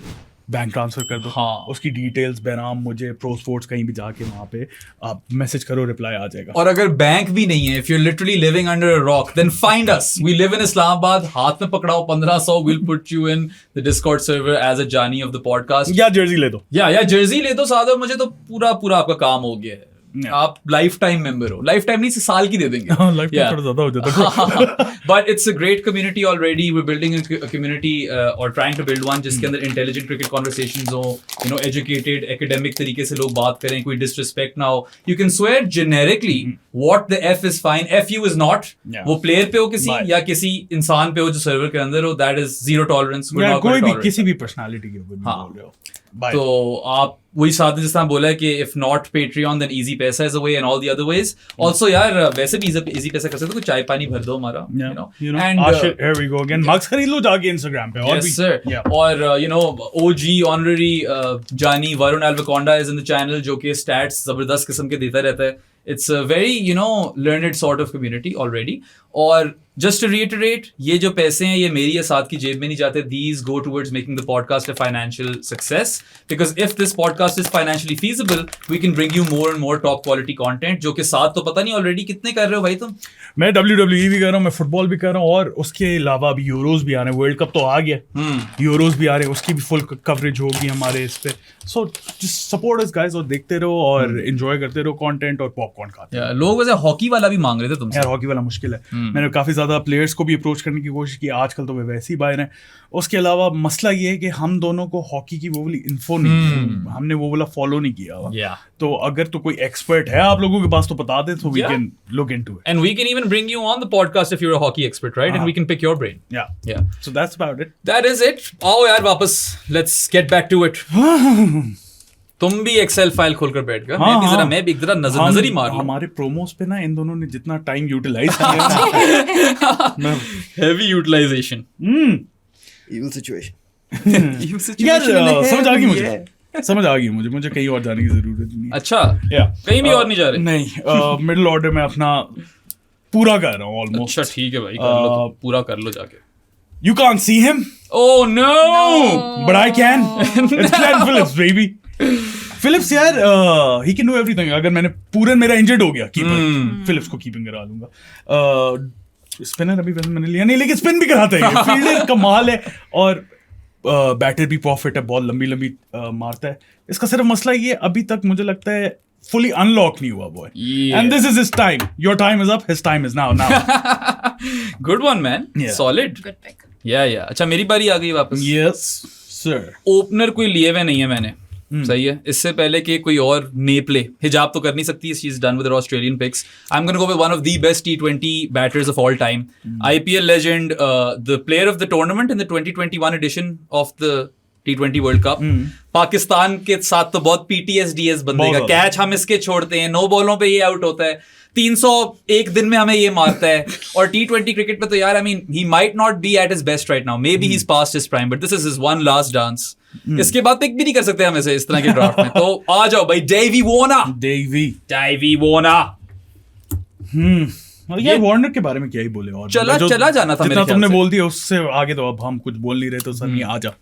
B: बैंक ट्रांसफर कर दो.
A: हाँ.
B: उसकी डिटेल्स बेराम मुझे प्रो स्पोर्ट्स कहीं भी जाके वहाँ पे आप मैसेज करो, रिप्लाई आ जाएगा.
A: और अगर बैंक भी नहीं है, if you're literally living under a rock, then find us. We live in Islamabad. हाथ में पकड़ाओ 1500. We'll put you in the Discord server as a Jani of the podcast.
B: या जर्सी ले दो.
A: या जर्सी ले दो सादा. मुझे तो पूरा आपका काम हो गया है. आप लाइफ टाइम मेंबर हो. लाइफ टाइम नहीं, साल की दे देंगे.
B: लाइफ में थोड़ा ज्यादा हो जाता है.
A: But it's a great community already. We're building a community or trying to build one जिसके अंदर intelligent cricket conversations हो, educated, academic तरीके से लोग बात करें, कोई disrespect ना हो. You can swear generically what the F is fine. FU is not. वो player पे हो किसी या किसी इंसान पे हो जो सर्वर के अंदर हो, that is zero tolerance.
B: कोई भी किसी भी पर्सनालिटी के ऊपर बोल रहे हो.
A: तो आप वही साथ जिस तरह बोला है कि if not Patreon then easy पैसा is a way and all the other ways. Also यार वैसे भी easy पैसा कर सकते हो. कोई चाय पानी भर दो हमारा.
B: And here we go again. Mugs खरीद लो जाके Instagram पे.
A: Yes sir. और OG honorary Jani Varun Alvaconda is in the channel, जो कि stats जबरदस्त किस्म के देता रहता है. It's a very learned sort of community already. और just to reiterate, ये जो पैसे हैं ये मेरी या साथ की जेब में नहीं जाते. These go towards making the podcast a financial success. Because if this podcast is financially feasible, we can bring you more and more top quality content. जो कि साथ तो पता नहीं already कितने कर रहे हो भाई तुम.
B: मैं WWE भी कर रहा हूँ, मैं फुटबॉल भी कर रहा हूँ, और उसके अलावा अभी यूरोज भी आ रहे हैं. वर्ल्ड कप तो आ गया, यूरोज भी आ रहे हैं, उसकी भी फुल कवरेज होगी हमारे इस पे. So just support us guys, और देखते रहो और एंजॉय करते रहो कंटेंट, और पॉपकॉर्न खाते रहो.
A: लोग वैसे हॉकी वाला भी मांग रहे थे तुमसे.
B: यार हॉकी वाला मुश्किल है. मैंने काफी ज्यादा प्लेयर्स को भी अप्रोच करने की कोशिश की. आजकल तो वे वैसे ही बाहर हैं. उसके अलावा मसला ये है कि हम दोनों को हॉकी की वो वाली इन्फो नहीं, हमने वो वाला फॉलो नहीं किया हुआ. तो अगर तो कोई एक्सपर्ट है आप लोगों के पास तो बता दे, तो we can look into it.
A: And we can even bring you on the podcast if you're a hockey expert, right? And we can pick your brain.
B: Yeah. So that's about it.
A: That is it. आओ यार वापस. Let's get back to it. तुम भी Excel file खोलकर बैठ गए. मैं भी जरा नजर ही मार लूं.
B: हमारे प्रोमोस पे ना इन दोनों ने जितना टाइम यूटिलाइज किया,
A: हेवी यूटिलाइजेशन.
D: Evil situation.
B: यार समझ आ गई मुझे कहीं और जाने की जरूरत नहीं.
A: अच्छा, कहीं भी और नहीं जा रहे?
B: नहीं, मिडिल ऑर्डर में अपना पूरा कर रहा हूँ ऑलमोस्ट.
A: अच्छा ठीक है भाई, कर लो तो पूरा कर लो जाके.
B: You can't see him.
A: Oh no!
B: But I can. It's Glenn Phillips, baby. Phillips यार, he can do everything. अगर मैंने पूरन मेरा इंजर्ड हो गया कीपर, फिलिप्स को कीपिंग करा दूंगा. स्पिनर अभी मैंने लिया नहीं, लेकिन स्पिन भी कराते हैं. फील्डर कमाल है, और बैटर भी परफेक्ट है, बॉल लंबी मारता है. इसका सिर्फ मसला ये, अभी तक मुझे लगता है fully unlock नहीं हुआ boy.
A: Yeah.
B: And this is his time. Your time is up. His time is now.
A: Good one, man.
B: Yeah.
A: Solid.
C: Good pick.
A: Yeah. अच्छा मेरी बारी आ गई वापस.
B: Yes, sir.
A: ओपनर कोई लिए हुए नहीं है मैंने. सही है. इससे पहले कि कोई और नेप ले. हिजाब तो कर नहीं सकती. She's done with her Australian picks. I'm going to go with one of the best T20 batters of all time. IPL legend, the player of the tournament in the 2021 edition of the T20 World Cup. Pakistan के साथ तो बहुत PTSD है इस बंदे का. Catch हम इसके छोड़ते हैं. 9 बॉलों पे ये आउट होता है. 300 एक दिन में हमें ये मारता है. और T20 क्रिकेट पे तो यार, I mean, he might not be at his best right now. Maybe he's past his prime, but this is his one last dance. इसके बाद पिक भी नहीं कर सकते हम ऐसे इस तरह के ड्राफ्ट में. तो आ जाओ भाई, Davey Warner. Davey Warner.
B: यार वार्नर के बारे में क्या ही बोले और
A: चला जाना था मेरे ख्याल
B: तुमने
A: से.
B: बोल दिया उससे आगे तो अब हम कुछ बोल नहीं रहे तो सर आ जा.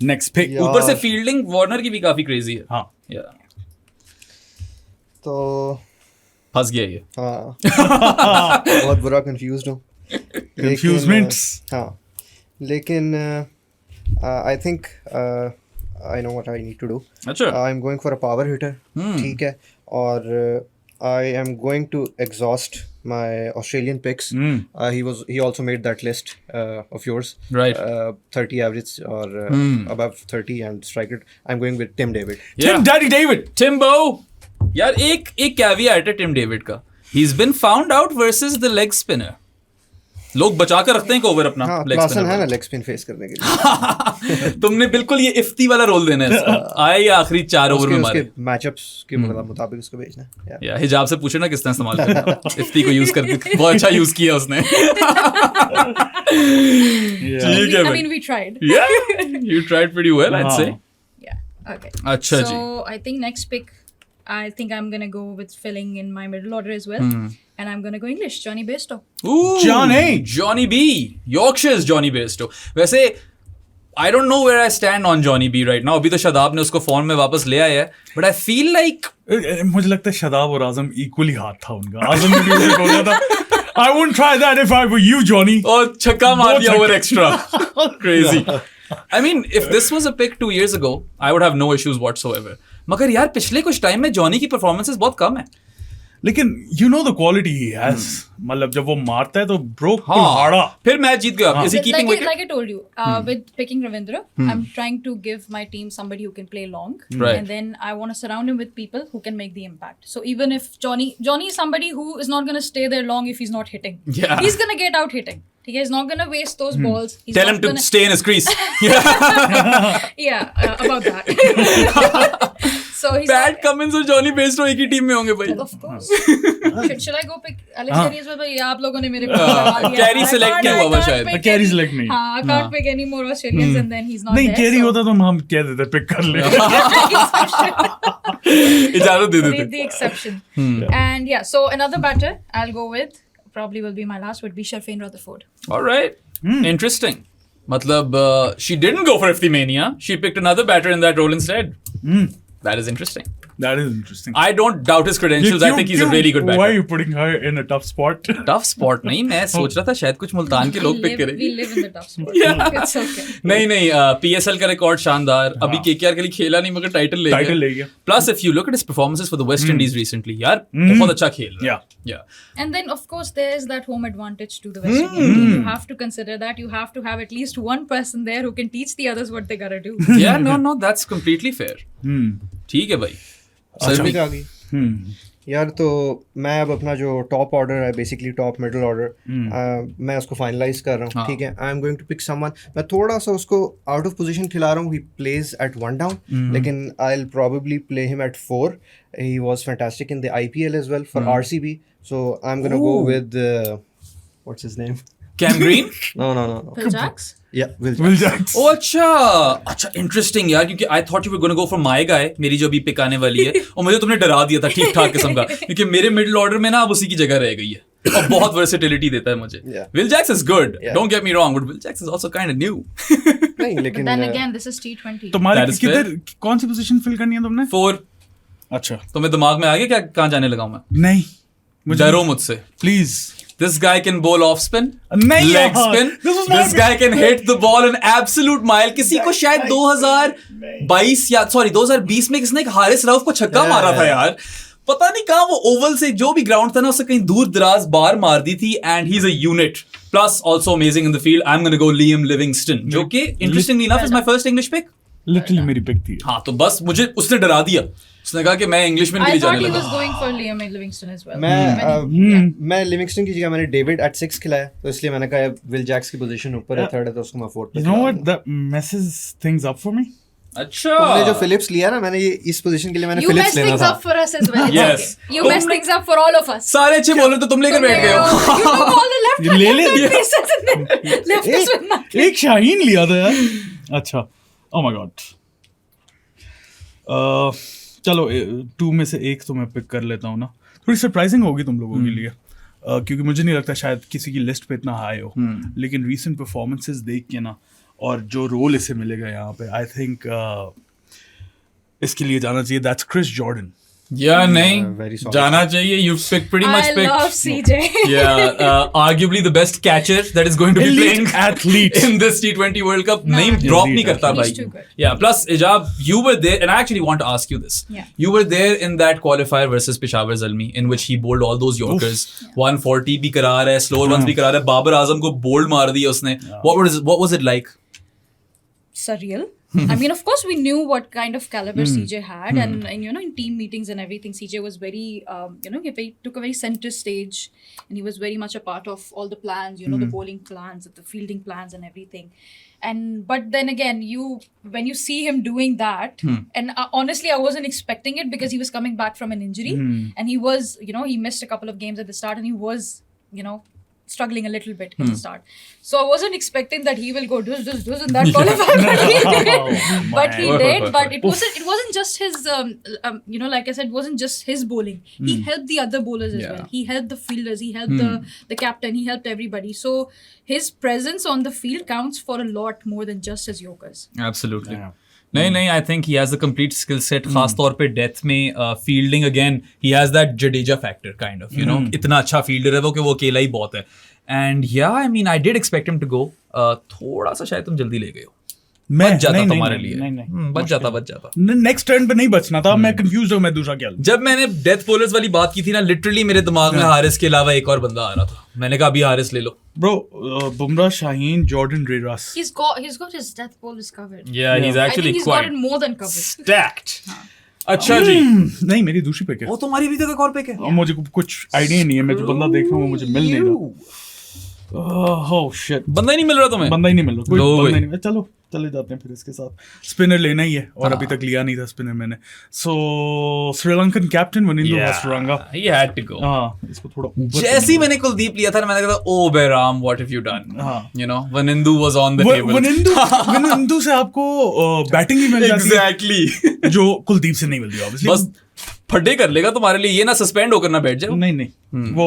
B: Next pick.
A: ऊपर से फील्डिंग वार्नर की भी काफी क्रेजी है.
B: हाँ.
D: तो
A: फंस गया ये.
D: हाँ बहुत बुरा कंफ्यूज्ड हूँ.
B: Confusements.
D: हाँ लेकिन I think I know what I need to do.
A: अच्छा.
D: I am going for a power hitter. ठीक है. और I am going to exhaust my Australian picks. He also made that list of yours.
A: Right.
D: 30 average or above 30 and strike it. I'm going with Tim David.
B: Tim Daddy David.
A: Timbo. यार एक caveat है Tim David का. He's been found out versus the leg spinner. लोग बचा कर रखते हैं over अपना लेग स्पिनर
D: है ना लेग स्पिन फेस करने के लिए.
A: तुमने बिल्कुल ये इफ्ती वाला रोल देना है. आए आखिरी 4 ओवर में मारे.
D: मैचअप्स के मुताबिक उसको भेजना है.
A: या हिजाब से पूछे ना किसने इस्तेमाल किया. इफ्ती को यूज करके बहुत अच्छा यूज किया उसने. ठीक है.
C: I mean, we tried.
A: Yeah, you tried pretty well, I'd say.
C: Yeah. Okay.
A: अच्छा जी.
C: So I think next pick, I think I'm gonna go with filling in my middle order as well, and I'm gonna go English, Johnny Bairstow.
A: Ooh, Johnny B. Yorkshire's Johnny Bairstow. वैसे I don't know where I stand on Johnny B right now. अभी तो शादाब ने उसको form में वापस ले आया है, but I feel like
B: मुझे लगता है शादाब और आजम इक्वली हाथ था उनका. आजम ने भी उसे बोला था I wouldn't try that if I were you, Johnny.
A: और छक्का मार दिया over extra. Crazy. I mean, if this was a pick 2 years ago, I would have no issues whatsoever. मगर यार पिछले कुछ टाइम में जॉनी की परफॉर्मेंसेस बहुत कम है.
B: लेकिन you know the quality he has. मतलब जब वो मारता है तो ब्रो कुल्हाड़ा.
A: फिर मैच जीत गया. Is he keeping wicket?
C: Like I told you, with picking Ravindra, I'm trying to give my team somebody who can play long,
A: Right.
C: and then I want to surround him with people who can make the impact. So even if Johnny is somebody who is not going to stay there long if he's not hitting.
A: Yeah.
C: He's going to get out hitting. He's not going to waste those balls. He's
A: Tell
C: not
A: him to
C: gonna...
A: stay in his crease.
C: Yeah, about that. So he's
A: Pat Cummins और Jonny Bairstow एक ही team में होंगे भाई.
C: Of course. Should I go pick Alex Carey as well? भाई आप लोगों ने मेरे को लगा दिया.
A: Carey select नहीं हुआ शायद.
B: Carey select नहीं.
C: हाँ, I can't pick any more Australians and then he's not
B: नहीं
C: there.
B: Carey
C: so-
B: होता तो हम कह देते पिक कर ले.
A: इजाजत दे
C: Made
A: देते.
C: the exception. And yeah, so another batter I'll go with, probably will be my last, would be Sharfain Rutherford.
A: All right. Interesting. मतलब she didn't go for Iftimania. She picked another batter in that role instead. That is interesting.
B: That is interesting.
A: I don't doubt his credentials. I think he's a really good batter.
B: Why are you putting her in a tough spot?
A: Tough spot नहीं, मैं सोच रहा था शायद कुछ मुल्तान के लोग pick
C: We
A: करेंगे.
C: live in the tough spot.
A: Yeah.
C: It's okay.
A: नहीं PSL का रिकॉर्ड शानदार. अभी KKR के लिए खेला नहीं मगर टाइटल ले गया.
B: Title ले गया.
A: Plus if you look at his performances for the West Indies recently, यार बहुत अच्छा खेल रहा है. Yeah.
C: And then, of course, there is that home advantage to the West Indian team. You have to consider that. You have to have at least one person there who can teach the others what they gotta do.
A: Yeah, no, that's completely fair. ठीक है भाई.
D: सर्विक आ गई. यार तो मैं अब अपना जो टॉप ऑर्डर है बेसिकली टॉप मिडिल ऑर्डर मैं उसको फाइनलाइज कर रहा हूँ. ठीक है. I am going to pick someone. मैं थोड़ा सा उसको आउट ऑफ पोजीशन खिला रहा हूँ. ही प्लेज एट 1 down लेकिन I will probably play him at 4. He was fantastic in the IPL as well for RCB. So I'm gonna go with what's his name?
A: Cam Green?
D: No.
C: Phil Jacks?
D: Yeah,
B: Will Jacks.
A: Oh अच्छा interesting यार, क्योंकि I thought you were going to go for my guy, मेरी जो अभी pick आने वाली है, और मुझे तुमने डरा दिया था ठीक ठाक किस्म का, क्योंकि मेरे मिडिल ऑर्डर में ना अब उसी की जगह रह गई है और बहुत वर्सेटिलिटी देता है मुझे.
D: Yeah.
A: Will Jacks is good.
D: Yeah.
A: Don't get me wrong, but Will Jacks is also kind of new.
D: नहीं
C: But
D: लेकिन
C: then again, this is T20.
B: तुम्हारे
A: That is
B: किधर कौन सी पोजीशन फिल करनी है तुमने?
A: 4.
B: अच्छा.
A: तुम्हें दिमाग में आ गया क्या कहाँ जाने लगा मैं?
B: नहीं.
A: डरो मुझसे.
B: Please.
A: This guy can bowl off spin,
B: नहीं
A: leg
B: यार,
A: spin. This guy can hit the ball an absolute mile. किसी को शायद 2020 में किसने एक हारिस रऊफ को छक्का मारा था यार. पता नहीं कहाँ वो ओवल से जो भी ग्राउंड था ना उससे कहीं दूर दराज बार मार दी थी and he is a unit plus also amazing in the field I am gonna go Liam Livingstone जो कि interestingly enough is my first English pick
B: literally मेरी पिक थी।
A: हाँ तो बस मुझे उसने डरा दिया उसने कहा कि मैं इंग्लिशमैन के
C: I
A: लिए
C: thought
A: जाने
C: he
A: लगा
C: was going for Liam Livingston as well.
D: मैं लिविंगस्टन की जगह मैंने डेविड एट 6 खिलाया तो इसलिए मैंने कहा विल जैक्स की पोजीशन ऊपर है थर्ड है तो उसको मैं फोर्थ पे
B: You know what? That messes things up for me.
A: अच्छा
D: तुमने जो फिलिप्स लिया ना मैंने ये इस पोजीशन के लिए मैंने
C: You
D: फिलिप्स
C: messed
D: लेना
C: things
D: था
C: up for us as well. It's
A: Yes.
C: okay. You messed things up for all of us.
A: सारे अच्छे बॉलर तो तुम लेकर बैठ गए हो
C: You took all the left
B: ये ले ले
C: hand
B: दिया।
C: pieces and then left us with nothing.
B: एक शाहीन लिया था यार। अच्छा, oh my god. चलो 2 में से एक तो मैं पिक कर लेता हूँ ना। थोड़ी सरप्राइजिंग होगी तुम लोगों के लिए क्योंकि मुझे नहीं लगता शायद किसी की लिस्ट पे इतना हाई हो लेकिन रीसेंट परफॉर्मेंसेस देख के ना और जो रोल इसे मिलेगा यहाँ पे आई थिंक इसके लिए जाना चाहिए दैट्स क्रिस जॉर्डन।
A: या नहीं
D: very solid.
A: जाना चाहिए you picked pretty much
C: I
A: picked
C: love CJ.
A: arguably the best catcher that is going to be
B: Elite
A: playing
B: athlete.
A: in this T20 World Cup
C: No,
A: name
C: no.
A: drop
B: Elite
A: नहीं करता
C: athlete.
A: भाई
C: He's too good.
A: yeah plus Ijab you were there and I actually want to ask you this
C: Yeah.
A: you were there in that qualifier versus Peshawar Zalmi in which he bowled all those Yorkers 140 भी करा रहा है slower ones भी करा रहा है बाबर आजम को bold मार दिया उसने what was it like
C: Surreal. I mean, of course, we knew what kind of caliber CJ had, and you know, in team meetings and everything, CJ was very, he took a very center stage, and he was very much a part of all the plans, you know, the bowling plans, the fielding plans, and everything. But then again, when you see him doing that, and honestly, I wasn't expecting it because he was coming back from an injury, and he was, you know, he missed a couple of games at the start, and he was, you know, struggling a little bit at the start. So I wasn't expecting that he will go dus in that qualifier, but he did. But he did. But it wasn't just his, you know, like I said, it wasn't just his bowling. He helped the other bowlers as well. He helped the fielders. He helped the captain. He helped everybody. So his presence on the field counts for a lot more than just his Yorkers.
A: Absolutely. नहीं I think he has the complete skill set खास तौर पे death में fielding again he has that Jadeja factor kind of you know इतना अच्छा fielder है वो कि वो अकेला ही बहुत है एंड या I mean I did expect him to go थोड़ा सा शायद तुम जल्दी ले गए हो बच जाता तुम्हारे लिए बच जाता
B: नेक्स्ट टर्न पे नहीं बचना था मैं कंफ्यूज हूं मैं दूसरा क्या लूं।
A: जब मैंने डेथ बॉलर्स वाली बात की थी ना लिटरली मेरे दिमाग में हारिस के अलावा एक और बंदा आ रहा था मैंने कहा अभी हारिस ले लो
B: ब्रो बुमराह शाहीन जॉर्डन रेरास
C: He's got his death bowlers covered.
A: yeah he's
C: I
A: actually
C: think he's
A: quite
C: got it more than covered.
A: stacked अच्छा जी
B: नहीं मेरी दूसरी पिक है
A: वो तुम्हारी भी तो एक और पिक है
B: मुझे कुछ आइडिया नहीं है मैं जो बंदा देख रहा हूँ वो मुझे मिल नहीं रहा। ओह शिट
A: बंदा ही नहीं मिल रहा तुम्हें
B: बंदा ही नहीं मिल रहा कोई
A: लो
B: बंदा
A: भाई।
B: ही नहीं चलो चले जाते हैं फिर इसके साथ स्पिनर लेना ही है और अभी तक लिया नहीं था स्पिनर मैंने so Sri Lankan captain Wanindu Hasaranga
A: he had to go
B: हाँ इसको थोड़ा ऊपर
A: जैसे ही मैंने कुलदीप लिया था ना मैंने कहा ओ बेराम व्हाट हैव यू डन
B: हाँ।
A: You know Wanindu was on the table
B: Wanindu से आपको बैटिंग भी मिल जाती है
A: एग्जैक्टली
B: जो कुलदीप से नहीं मिलती ऑब्वियसली
A: बस फड्डे कर लेगा तुम्हारे लिए ये ना सस्पेंड होकर ना बैठ जाओ
B: नहीं वो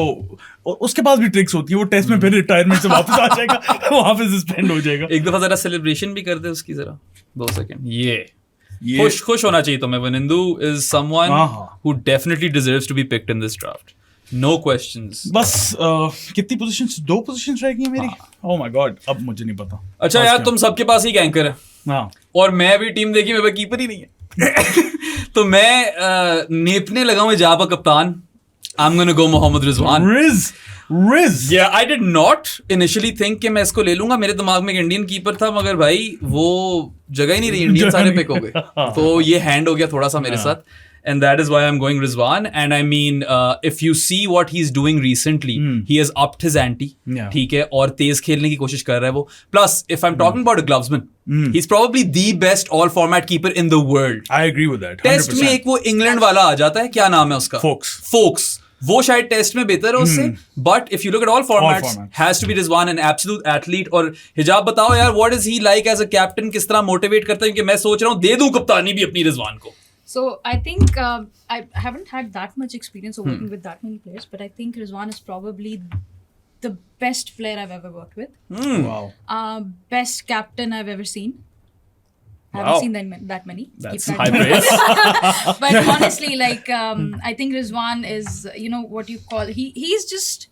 B: उसके पास भी ट्रिक्स होती है वो टेस्ट में फिर रिटायरमेंट से वापस आ जाएगा वहां पे सस्पेंड हो जाएगा
A: एक दफा जरा सेलिब्रेशन भी कर दे उसकी जरा 2 सेकंड
B: ये
A: खुश होना चाहिए तुम्हें वनिंदु इज समवन
B: हाँ।
A: Who definitely deserves to be picked in this draft no questions
B: बस कितनी पोजीशंस 2 पोजीशंस रह गई हैं मेरी ओह माय गॉड अब मुझे नहीं पता
A: अच्छा यार तुम सबके पास ही एंकर है
B: हाँ
A: और मैं भी टीम देखी मेरे पास कीपर ही नहीं है तो मैं नेपने लगा हूं जापा कप्तान I am gonna go Mohammad Rizwan
B: रिज
A: Yeah, I did not initially think कि मैं इसको ले लूंगा मेरे दिमाग में एक इंडियन कीपर था मगर भाई वो जगह ही नहीं रही इंडियन सारे पिक हो गए तो ये हैंड हो गया थोड़ा सा मेरे साथ and that is why I'm going Rizwan and I mean if you see what he's doing recently he has upped his ante ठीक है और तेज खेलने की कोशिश कर रहा है वो plus if I'm talking about a glovesman he's probably the best all format keeper in the world
B: I agree with that 100%.
A: Test में एक वो इंग्लैंड वाला आ जाता है क्या नाम है उसका फोक्स वो शायद टेस्ट में बेहतर है उससे but if you look at all formats has to be Rizwan an absolute athlete और हिजाब बताओ यार what is he like as a captain किस तरह मोटिवेट करता है क्योंकि मैं सोच रहा हूं दे दूं कप्तानी भी अपनी रिजवान को
C: So I think I haven't had that much experience of working with that many players, but I think Rizwan is probably the best player I've ever worked with.
B: Wow.
C: Best captain I've ever seen. I
A: Wow.
C: haven't seen that many.
A: That's
C: Keep
A: high
C: that in mind.
A: praise.
C: But honestly, like I think Rizwan is, you know, what you call he's just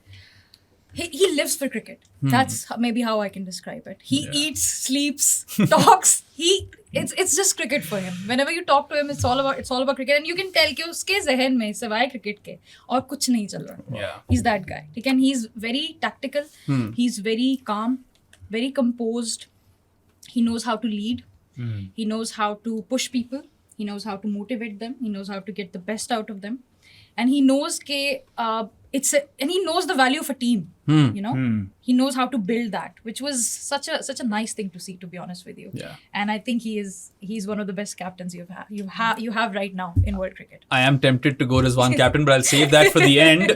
C: he lives for cricket. That's maybe how I can describe it. He eats, sleeps, talks. it's just cricket for him. Whenever you talk to him, it's all about cricket, and you can tell कि उसके ज़हन में सिवाय cricket के और कुछ नहीं चल रहा.
A: Yeah.
C: He's that guy. And he's very tactical. He's very calm, very composed. He knows how to lead. He knows how to push people. He knows how to motivate them. He knows how to get the best out of them, and he knows and he knows the value of a team. You know, he knows how to build that, which was such a nice thing to see, to be honest with you.
A: Yeah.
C: And I think he's one of the best captains you have right now in world cricket.
A: I am tempted to go Rizwan captain, but I'll save that for the end.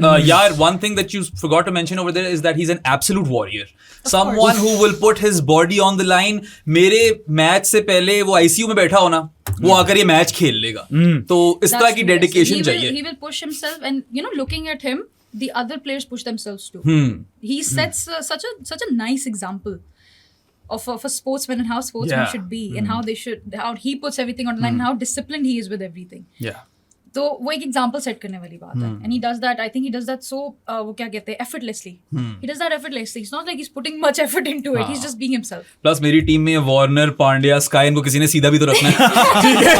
A: One thing that you forgot to mention over there is that he's an absolute warrior. Someone who will put his body on the line. मेरे match से पहले वो ICU में बैठा हो ना, वो आकर ये मैच खेल लेगा. तो इस तरह की dedication चाहिए.
C: He will push himself, and looking at him, the other players push themselves too. He sets such a nice example of a sportsman and how sportsmen should be, and how he puts everything on the line, and how disciplined he is with everything.
A: Yeah.
C: तो वो एक example set करने वाली बात है. And he does that. I think he does that so वो क्या कहते हैं, effortlessly. He does that effortlessly. It's not like he's putting much effort into it. He's just being himself.
A: Plus मेरी team में वार्नर, पांड्या, स्काई, इनको किसी ने सीधा भी तो रखना है. ठीक है.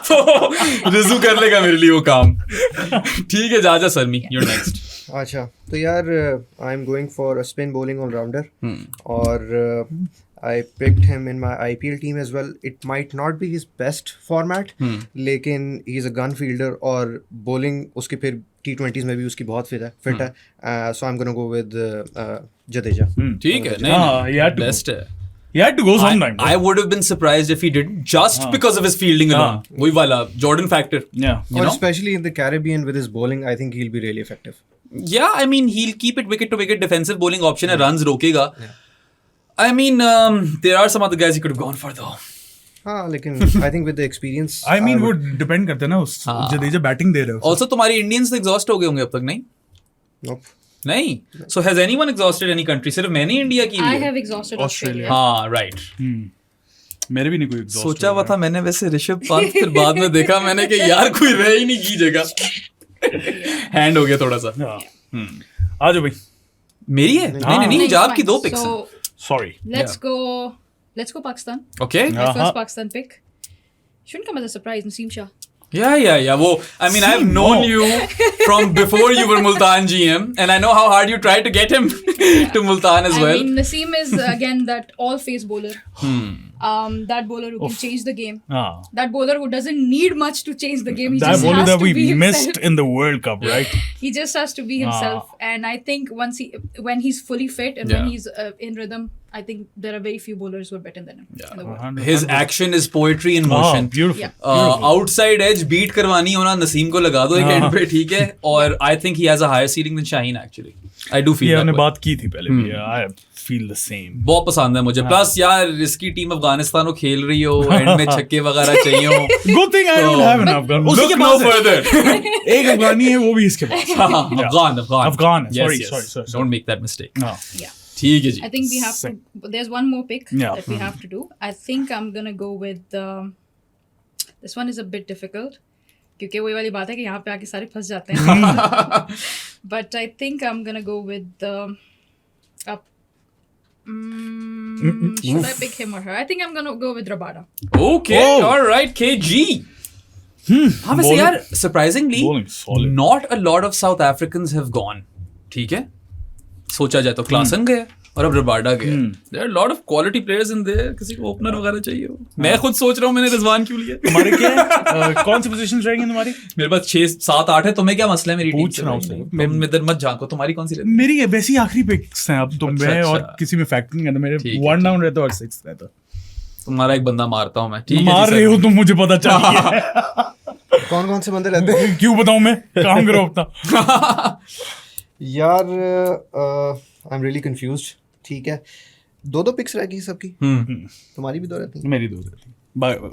A: तो रिजू कर लेगा मेरे लिए वो काम. ठीक है, जा शर्मी, you're next.
D: अच्छा, तो यार I am going for a spin bowling allrounder, और I picked him in my IPL team as well. It might not be his best format, लेकिन he's a gun fielder, और bowling उसकी फिर T20s में भी उसकी बहुत फिट है. So I'm gonna go with Jadeja.
A: ठीक है, नहीं, best है.
B: He had to go sometime.
A: I would have been surprised if he didn't, just because of his fielding alone. वही वाला Jordan factor.
B: Yeah.
D: Or especially in the Caribbean with his bowling, I think he'll be really effective.
A: Yeah, I mean, he'll keep it wicket to wicket, defensive bowling option है, runs रोकेगा. I mean, there are some other guys he could have gone for though.
D: हाँ, लेकिन I think with the experience.
B: I mean, वो depend करता है ना उस Jadeja batting दे रहे हो.
A: Also, तुम्हारी Indians तो exhaust हो गए होंगे अब तक, नहीं?
D: Nope.
A: नहीं. So has anyone exhausted any country? सिर्फ मैंने इंडिया की
C: I have exhausted Australia.
A: हाँ, right.
B: मेरे भी नहीं कोई exhaust.
A: सोचा हुआ था मैंने वैसे ऋषभ पंत, फिर बाद में देखा मैंने कि यार कोई रह ही नहीं की जगह. हैंड हो गया थोड़ा सा.
B: आ जाओ भाई.
A: मेरी है? नहीं, जाब की 2 picks हैं.
B: Sorry.
C: Let's go Pakistan.
A: Okay.
C: My first Pakistan pick. Shouldn't come as a surprise, Naseem Shah.
A: Yeah. Well, I mean, I've known you from before you were Multan GM, and I know how hard you tried to get him to Multan as well.
C: I mean, Naseem is again that all-face bowler. That bowler who can change the game. That bowler who doesn't need much to change the game. He
B: that
C: just
B: bowler
C: has
B: that
C: to
B: we
C: be
B: missed
C: himself.
B: in the World Cup, right?
C: He just has to be himself, and I think when he's fully fit and when he's in rhythm, I think there are very few bowlers who are better than him. In the world.
A: His action is poetry in motion.
B: Beautiful.
A: Outside edge beat करवानी हो ना, नसीम को लगा दो एक and पे, ठीक है. और I think he has a higher ceiling than Shaheen actually. I do feel that.
B: हमने
A: way.
B: बात की थी पहले भी. I feel the same.
A: बहुत पसंद है मुझे. प्लस यार इसकी टीम अफगानिस्तान को खेल रही हो, एंड में छक्के वगैरह चाहिए हो.
B: Good thing I don't have an Afghan.
A: Look no further.
B: एक अफगानी है वो भी इसके पास. Afghan. Sorry.
A: Don't make that mistake.
C: Yeah.
A: ठीक है जी.
C: I think we have to. There's one more pick that we have to do. I think I'm gonna go with. This one is a bit difficult. क्योंकि वही वाली बात है कि यहाँ पे आके सारे फंस जाते हैं. But I think I'm gonna go with. Should I pick him or her? I think I'm gonna go with Rabada.
A: Okay, all right, KG. हाँ वैसे यार surprisingly not a lot of South Africans have gone. ठीक है. सोचा जाए तो Klaasen गया और अब रबाडा गया. There are a lot of quality players in there. किसी को ओपनर वगैरह चाहिए हो. मैं खुद सोच रहा हूँ मैंने रिजवान क्यों लिया.
B: तुम्हारे क्या है? कौन सी पोजीशंस रहेंगी तुम्हारी?
A: मेरे पास 6, 7, 8 है. तुम्हें क्या मसला है मेरी टीम
B: पूछ रहा हूँ.
A: मैं इधर मत झांको. तुम्हारी कौन सी रहती है?
B: मेरी वैसी आखिरी पिक्स हैं अब. तुम में और किसी में फैक्टर नहीं करता. मेरे 1 डाउन रहता और 6 रहता.
A: तुम्हारा एक बंदा मारता हूँ मैं. ठीक है.
B: मार रहे हो तुम, मुझे पता चाहिए.
D: कौन से बंदे रहते हैं?
B: क्यों बताऊं मैं? काम करो अपना.
D: यार आई एम रियली कंफ्यूज्ड. ठीक है, 2 पिक्स रह गई सबकी. तुम्हारी भी 2 रहती हैं?
B: मेरी 2 रहती.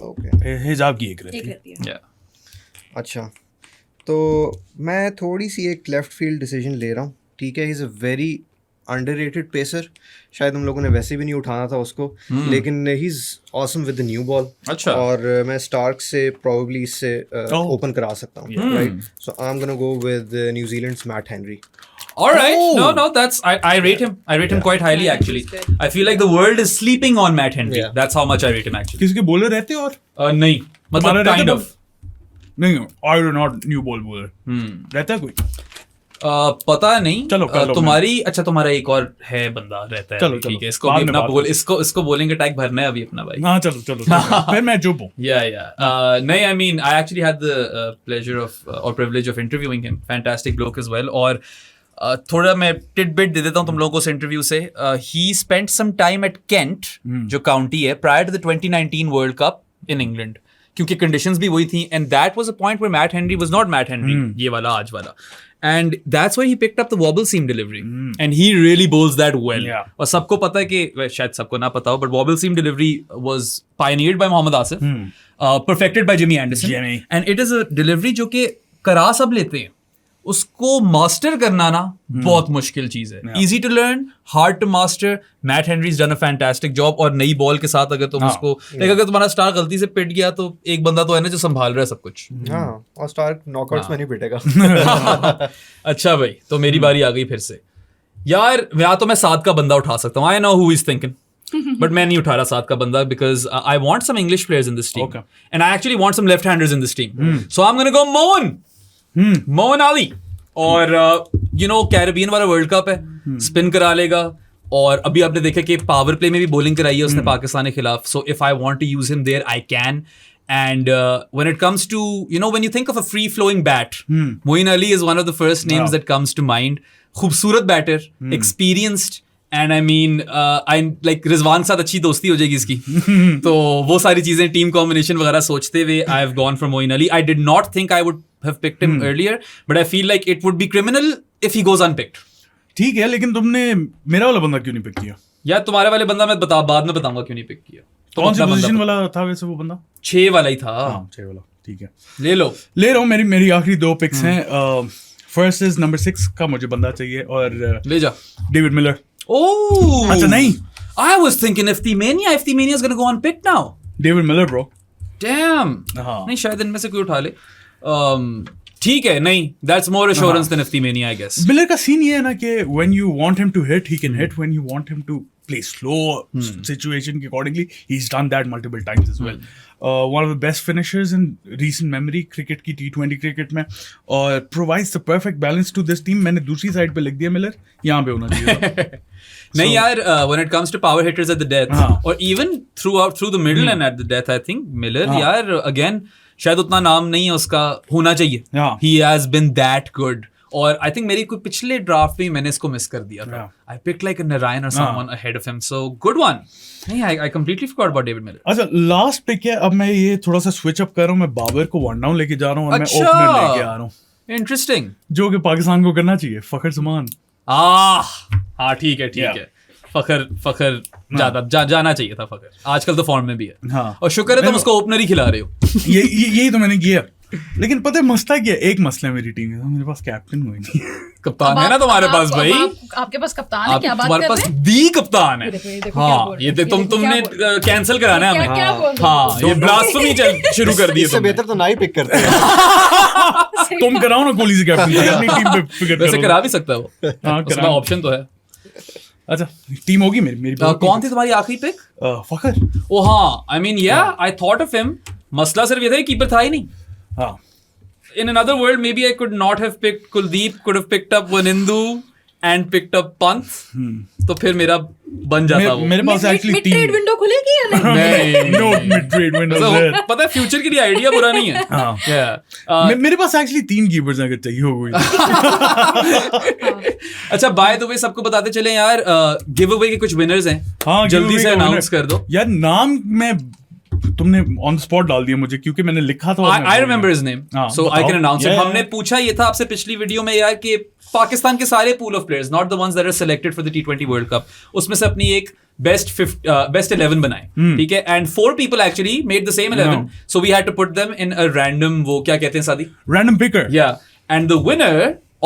B: ओके. हिजाब की एक रहती है.
D: अच्छा, तो मैं थोड़ी सी एक लेफ्ट फील्ड डिसीजन ले रहा हूँ. ठीक है, he is a very underrated pacer. शायद हम लोगों ने वैसे भी नहीं उठाना था उसको, लेकिन he is awesome with the new ball.
A: अच्छा.
D: और मैं स्टार्क से प्रोबेबली इससे ओपन करा सकता हूँ. Right, so I am gonna go with New Zealand's Matt Henry.
A: All right.
B: Oh.
A: No, that's I rate him. I rate him quite highly
C: Yeah,
A: actually.
C: he's good.
A: I feel like the world is sleeping on Matt Henry.
D: Yeah.
A: That's how much I rate him actually.
B: किसके bowler रहते और
A: नहीं, मतलब
B: तुम्हारा रहता
A: kind
B: है
A: of.
B: नहीं I do not new ball bowler रहता है कोई
A: पता नहीं.
B: चलो, कर लो
A: तुम्हारी अच्छा तुम्हारा एक और है बंदा रहता है.
B: चलो,
A: ठीक
B: चलो.
A: है. इसको
B: बाद
A: भी
B: में
A: अपना
B: बात
A: बोल इसको बोलेंगे टैग भरना है अभी अपना भाई.
B: हाँ चलो फिर मैं चुप हूँ
A: Yeah. नहीं, I mean, I actually had the pleasure of or privilege of interviewing him. Fantastic bloke as well. और थोड़ा मैं टिडबिट दे देता हूँ तुम लोगों को उस इंटरव्यू से. He spent some time at Kent, जो काउंटी है, prior to the 2019 World Cup in England. क्योंकि conditions भी वही थी. And that was a point where Matt Henry was not Matt Henry. ये वाला आज वाला. And that's why he picked up the wobble seam delivery. And he really bowls that well.
B: Yeah.
A: और सबको पता है कि शायद सबको ना पता हो, but wobble seam delivery was pioneered by Mohammad Asif, perfected by Jimmy Anderson.
B: Jimmy.
A: And it is a delivery जो कि करा सब लेते हैं. उसको मास्टर करना ना बहुत मुश्किल चीज है. Easy to learn, hard to master. Matt Henry's done a fantastic job. और नई बॉल के साथ अगर तुम उसको like अगर तुम्हारा स्टार गलती से पिट गया तो एक बंदा तो है ना जो संभाल रहा है सब कुछ.
D: हाँ, और स्टार नॉकआउट्स में नहीं पिटेगा.
A: अच्छा भाई, तो मेरी बारी आ गई फिर से. यार या तो मैं 7 का बंदा उठा सकता हूँ. I know who is thinking, but मैं नहीं उठा रहा 7 का बंदा because I want some English players in this team
B: Okay.
A: And I actually want some left handers in this team. So I am gonna go Moeen Ali. और you know Caribbean वाला world cup है, spin करा लेगा. और अभी आपने देखा कि पावर प्ले में भी बॉलिंग कराई है उसने पाकिस्तान के खिलाफ. So if I want to use him there I can. And when it comes to, when you think of a free-flowing bat, Moeen Ali is one of the first names that comes to mind. Khubsurat batter, experienced, and I mean, I like Rizwan के साथ अच्छी दोस्ती हो जाएगी इसकी. तो वो सारी चीजें टीम कॉम्बिनेशन वगैरह सोचते हुए I have gone for Moeen Ali. I did not think I would have picked him earlier, but I feel like it would be criminal if he goes unpicked.
B: ठीक है लेकिन तुमने मेरा वाला बंदा क्यों नहीं पिक किया?
A: या तुम्हारे वाले बंदा मैं बाद में बताऊंगा क्यों नहीं पिक किया. तो
B: कौन सी पोजीशन वाला था वैसे वो बंदा?
A: 6 वाला ही था.
B: हाँ 6 वाला. ठीक है
A: ले
B: रहा हूँ. मेरी आखिरी 2 पिक्स हैं. फर्स्ट इज नंबर 6 का मुझे बंदा चाहिए और
A: ले जा.
B: David Miller.
A: Oh,
B: अच्छा नहीं.
A: I was thinking Iftimania is gonna go unpicked now.
B: David Miller bro.
A: Damn.
B: हाँ.
A: नहीं शायद इनमें से कोई उठा ले. ठीक है. नहीं, that's more assurance than Iftimania, I guess.
B: Miller का सीन ये है ना कि when you want him to hit, he can hit. When you want him to play slow situation accordingly, he's done that multiple times as well. One of the best finishers in recent memory cricket की T20 cricket में और provides the perfect balance to this team. मैंने दूसरी side पे लिख दिया Miller, यहाँ पे होना चाहिए था.
A: नहीं यार, when it comes to power hitters at the death, or even through the middle and at the death, I think Miller, यार again शायद उतना नाम नहीं है उसका, होना चाहिए. He has been that good. और आई थिंक मेरी कोई पिछले ड्राफ्ट में मैंने इसको मिस कर दिया था. आई पिक्ड लाइक नारायण और someone ahead of him. So good one. नहीं, I completely forgot about David Miller.
B: अच्छा लास्ट पिक है. अब मैं ये थोड़ा सा स्विच अप कर रहा हूँ. मैं बाबर को वन डाउन लेके जा रहा हूँ और मैं ओपनर लेके आ रहा हूँ.
A: इंटरेस्टिंग.
B: जो कि पाकिस्तान को करना चाहिए. फखर जमान.
A: हाँ ठीक है. फखर जाना चाहिए था फखर. आजकल तो फॉर्म में भी है.
B: हाँ.
A: और शुक्र है तुम उसको ओपनर ही खिला रहे हो.
B: यही तो मैंने किया. लेकिन पता है मसला क्या है? एक मसला है मेरी टीम में, मेरे पास कैप्टन कोई नहीं.
A: कप्तान है ना तुम्हारे पास भाई.
C: आपके पास कप्तान है. क्या बात कर रहे हैं?
A: तुम्हारे पास दी कप्तान है. हाँ ये तुमने कैंसिल कराना है हमें. हाँ ये ब्लास्फेमी शुरू कर दी है.
D: इससे बेहतर तो ना ही पिक करते हैं.
B: तुम कराओ ना कोहली से कैप्टन. अपनी टीम पे फिक्र करो.
A: वैसे करा भी सकता है वो.
B: हाँ
A: उसमें ऑप्शन तो है.
B: अच्छा टीम होगी मेरी.
A: कौन थी तुम्हारी आखिरी पिक?
B: फखर.
A: ओ हाँ, आई मीन या आई थॉट ऑफ हिम. मसला सिर्फ ये था कीपर था ही नहीं.
B: हाँ.
A: In another world, maybe I could not have picked Kuldeep, could have picked up Wanindu and picked up Pant. तो फिर मेरा बन जाता वो.
B: मेरे पास एक्चुअली
C: मिड ट्रेड विंडो खुलेगी या नहीं?
B: No mid trade window.
A: पता है फ्यूचर के लिए आइडिया बुरा नहीं है.
B: हाँ. मेरे पास एक्चुअली 3 कीपर्स अगर चाहिए हो कोई.
A: अच्छा बाय द वे सबको बताते चले यार, गिव अवे के कुछ विनर्स हैं.
B: हाँ
A: जल्दी से अनाउंस कर दो
B: यार. नाम में तुमने ऑन द स्पॉट डाल दिया मुझे क्योंकि मैंने लिखा था.
A: I remember his name so I can announce it. हमने पूछा ये था आपसे पिछली वीडियो में यार कि पाकिस्तान के सारे pool of players, not the ones that are selected for the T20 world cup, उसमें से अपनी एक बेस्ट 11 बनाए. ठीक है. And 4 people actually made the same 11, so we had to put them in a random, वो क्या कहते हैं सादी,
B: random picker.
A: yeah, and the winner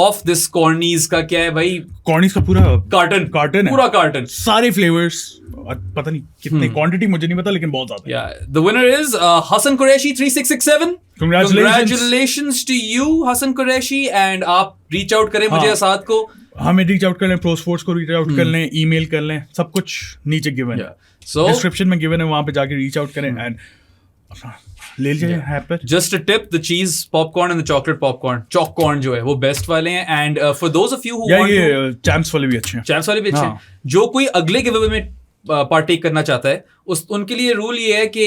A: of this cornies का क्या है भाई?
B: कॉर्निस का पूरा
A: कार्टन है. पूरा कार्टन,
B: सारे फ्लेवर्स. पता नहीं कितने क्वांटिटी मुझे नहीं पता लेकिन बहुत ज्यादा.
A: Yeah, the winner is Hassan Qureshi 3667.
B: Congratulations
A: to you Hassan Qureshi. and आप reach out करें मुझे असाद को.
B: हमें रीच आउट कर लें, प्रो स्पोर्ट्स को रीच आउट कर लें, ईमेल कर लें, सब कुछ नीचे गिवन है,
A: So
B: डिस्क्रिप्शन में गिवन है, वहां पे जाके रीच आउट करें एंड ले लीजिए हैपर.
A: just a tip, the cheese popcorn and the chocolate popcorn, chalk corn जो है वो बेस्ट वाले हैं. And for those of you who
B: या
A: want to,
B: ये चैम्प्स वाले भी अच्छे हैं.
A: चैम्प्स वाले भी अच्छे
B: हाँ.
A: हैं. जो कोई अगले गिवअवे में पार्टेक करना चाहता है उनके लिए रूल ये है कि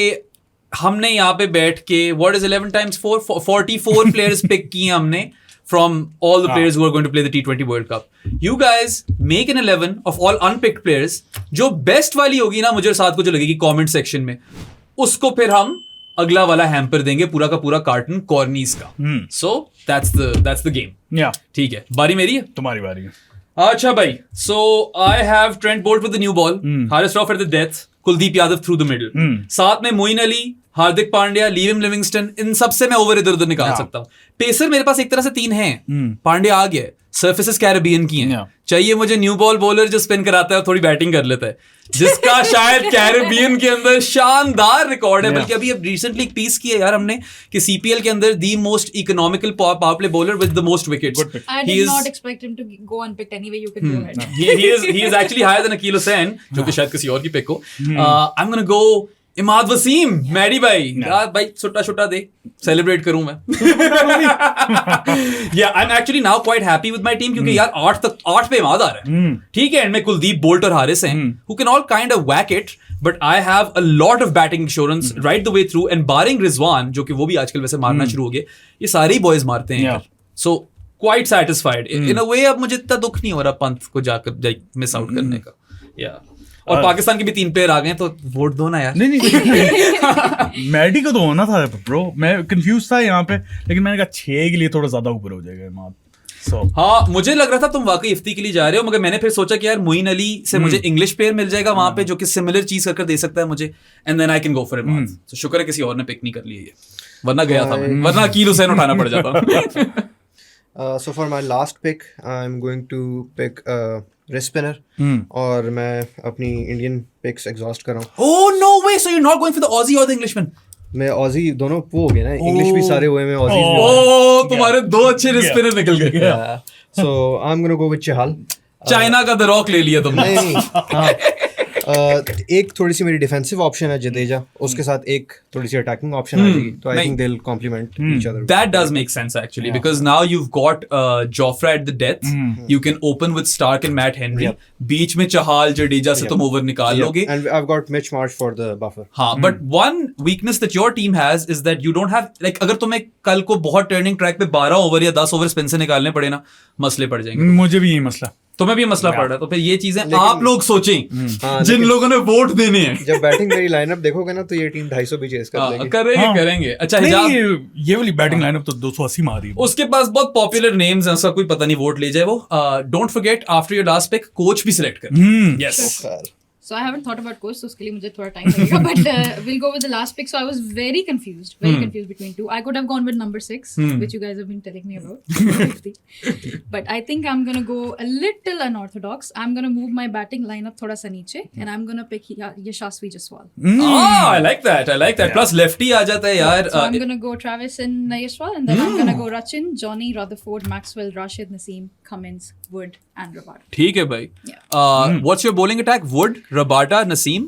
A: हमने यहाँ पे बैठ के what is 11 times 4 44 players pick किए हमने from all the players who are going to play the T20 World Cup. You guys make an 11 of all unpicked players. जो बेस्ट वाली होगी ना, मुझे साथ को जो लगेगी कमेंट सेक्शन में, उसको फिर हम अगला वाला हैम्पर देंगे, पूरा का पूरा कार्टन कॉर्नीस का. So that's the game.
B: या
A: ठीक है, बारी मेरी है.
B: तुम्हारी बारी है.
A: अच्छा भाई, so I have Trent Bolt with the new ball, Haris Rauf at the death, Kuldeep Yadav through the middle. साथ में मोइन अली, हार्दिक पांड्या, लिविम लिविंगस्टन, इन सबसे मैं ओवर इधर उधर निकाल सकता हूँ. पेसर मेरे पास एक तरह से 3 हैं. पांड्या आ गया, सर्फेसेस कैरेबियन की हैं. चाहिए मुझे न्यू बॉल बॉलर जो स्पिन कराता है और थोड़ी बैटिंग कर लेता है, जिसका शायद कैरेबियन के अंदर शानदार रिकॉर्ड है. बल्कि अभी रिसेंटली एक पीस की है यार हमने कि सीपीएल के अंदर the most economical power play bowler with the most wickets.
C: I did not expect him to go unpicked anyway. You can go ahead.
A: he is actually higher than Akeem Hussain, जो कि शायद किसी और की pick हो. I'm gonna go Imad Wasim, Maddy भाई. यार भाई छोटा छोटा दे, सेलिब्रेट करूं मैं. Yeah, I'm actually now quite happy with my team क्योंकि यार 8 पे इमाद आ रहा है. ठीक है, इनमें कुलदीप, बोल्ट और हारिस हैं who can all kind of whack it, but I have a lot of batting insurance right the way through, and barring Rizwan जो कि वो भी आजकल वैसे मारना शुरू हो गए, ये सारे ही बॉयज मारते हैं यार. So quite satisfied in a way. अब मुझे इतना दुख नहीं हो रहा पंत को जाकर मिस आउट करने का. Yeah. और पाकिस्तान के भी 3 प्लेयर आ गए, तो वोट दो ना यार.
B: नहीं मैडी को तो होना था ब्रो. मैं कंफ्यूज था यहाँ पे, लेकिन मैंने कहा 6 के लिए थोड़ा ज्यादा ऊपर हो जाएगा इमाद.
A: हाँ, मुझे लग रहा था तुम वाकई इफ्ती के लिए जा रहे हो, मगर मैंने फिर सोचा कि यार मोइन अली से मुझे इंग्लिश प्लेयर मिल जाएगा वहां पे जो कि सिमिलर चीज करके दे सकता है मुझे, and then I can go for Imad. तो शुक्र है किसी और ने पिक नहीं कर लिया ये, वरना गया था मैं, वरना अकील हुसैन उठाना पड़ जाता.
D: So for my last pick, I'm going to pick wrist spinner. और मैं अपनी इंडियन पिक्स एग्जॉस्ट कर रहा हूँ.
A: Oh no way, so you're not going for the Aussie or the Englishman?
D: मैं ऑजी दोनों वो हो गए ना, इंग्लिश भी सारे हुए, मैं ऑजी भी हुआ.
A: Oh, तुम्हारे 2 अच्छे wrist spinner निकल गए.
D: So I'm gonna go with Chahal.
A: China का द रॉक ले लिया तुमने.
D: नहीं हाँ. एक थोड़ी सी मेरी डिफेंसिव ऑप्शन है जडेजा, उसके साथ एक थोड़ी सी अटैकिंग ऑप्शन आ जाएगी, तो I think they will complement each other.
A: That does make sense actually, because now you've got Jofra at the death. You can open with Stark and Matt Henry. बीच में चहाल, जडेजा से तुम ओवर निकाल लोगे.
D: And I've got Mitch Marsh for the buffer.
A: हाँ, but one weakness that your team has is that you don't have, like, अगर तुम्हें कल को बहुत टर्निंग ट्रैक पे 12 ओवर या 10 ओवर स्पिन से निकालने पड़े ना, मसले पड़ जाएंगे.
B: मुझे भी यही मसला,
A: तुम्हें भी मसला पड़ रहा है, तो फिर ये चीजें आप लोग सोचें जिन लोगों ने वोट देने हैं.
D: जब बैटिंग मेरी लाइनअप देखोगे ना, तो ये टीम 250 भी चेस कर लेगी.
A: करेंगे. अच्छा, हिजाब
B: ये वाली बैटिंग लाइनअप तो 280 मारी.
A: उसके पास बहुत पॉपुलर नेम्स हैं, उसका कोई पता नहीं वोट ले जाए वो. Don't forget after your last pick coach भी सिलेक्ट कर. Yes.
C: So I haven't thought about coach, so उसके लिए मुझे थोड़ा time लगेगा. But we'll go with the last pick. So I was very confused between 2. I could have gone with number 6, which you guys have been telling me about. But I think I'm gonna go a little unorthodox. I'm gonna move my batting lineup थोड़ा सा नीचे, and I'm gonna pick Yashasvi Jaiswal.
A: I like that. Plus lefty आ जाता है यार.
C: So I'm gonna go Travis and Yashwal, and then I'm gonna go Rachin, Johnny, Rutherford, Maxwell, Rashid, Naseem, Cummins, Wood, and Rabada.
A: ठीक है भाई. What's your bowling attack? Wood, Rabada, Naseem,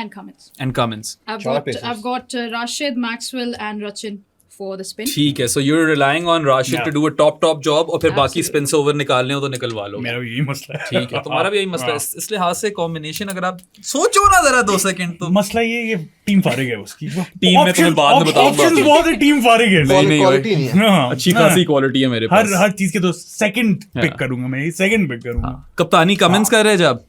C: and Cummins. I've got Rashid, Maxwell, and Rachin for the spin.
A: ठीक है. So you're relying on Rashid to do a top job, और फिर बाकी spin से over निकालने हो तो निकलवा लो.
B: मेरा भी यही मसला है.
A: ठीक है, तुम्हारा भी यही मसला है. इस लिहाज से कॉम्बिनेशन अगर आप सोचो ना जरा 2 सेकंड, तो
B: मसला ये टीम फारिग है उसकी.
A: टीम में तुम्हें बाद में बताऊंगा.
B: ऑप्शंस बहुत है, टीम फारिग है.
D: क्वालिटी नहीं है.
A: अच्छी खासी क्वालिटी है मेरे पास.
B: हर चीज के तो सेकंड पिक करूंगा मैं. सेकंड पिक करूंगा.
A: कप्तानी कमेंट्स कर रहे हैं जब.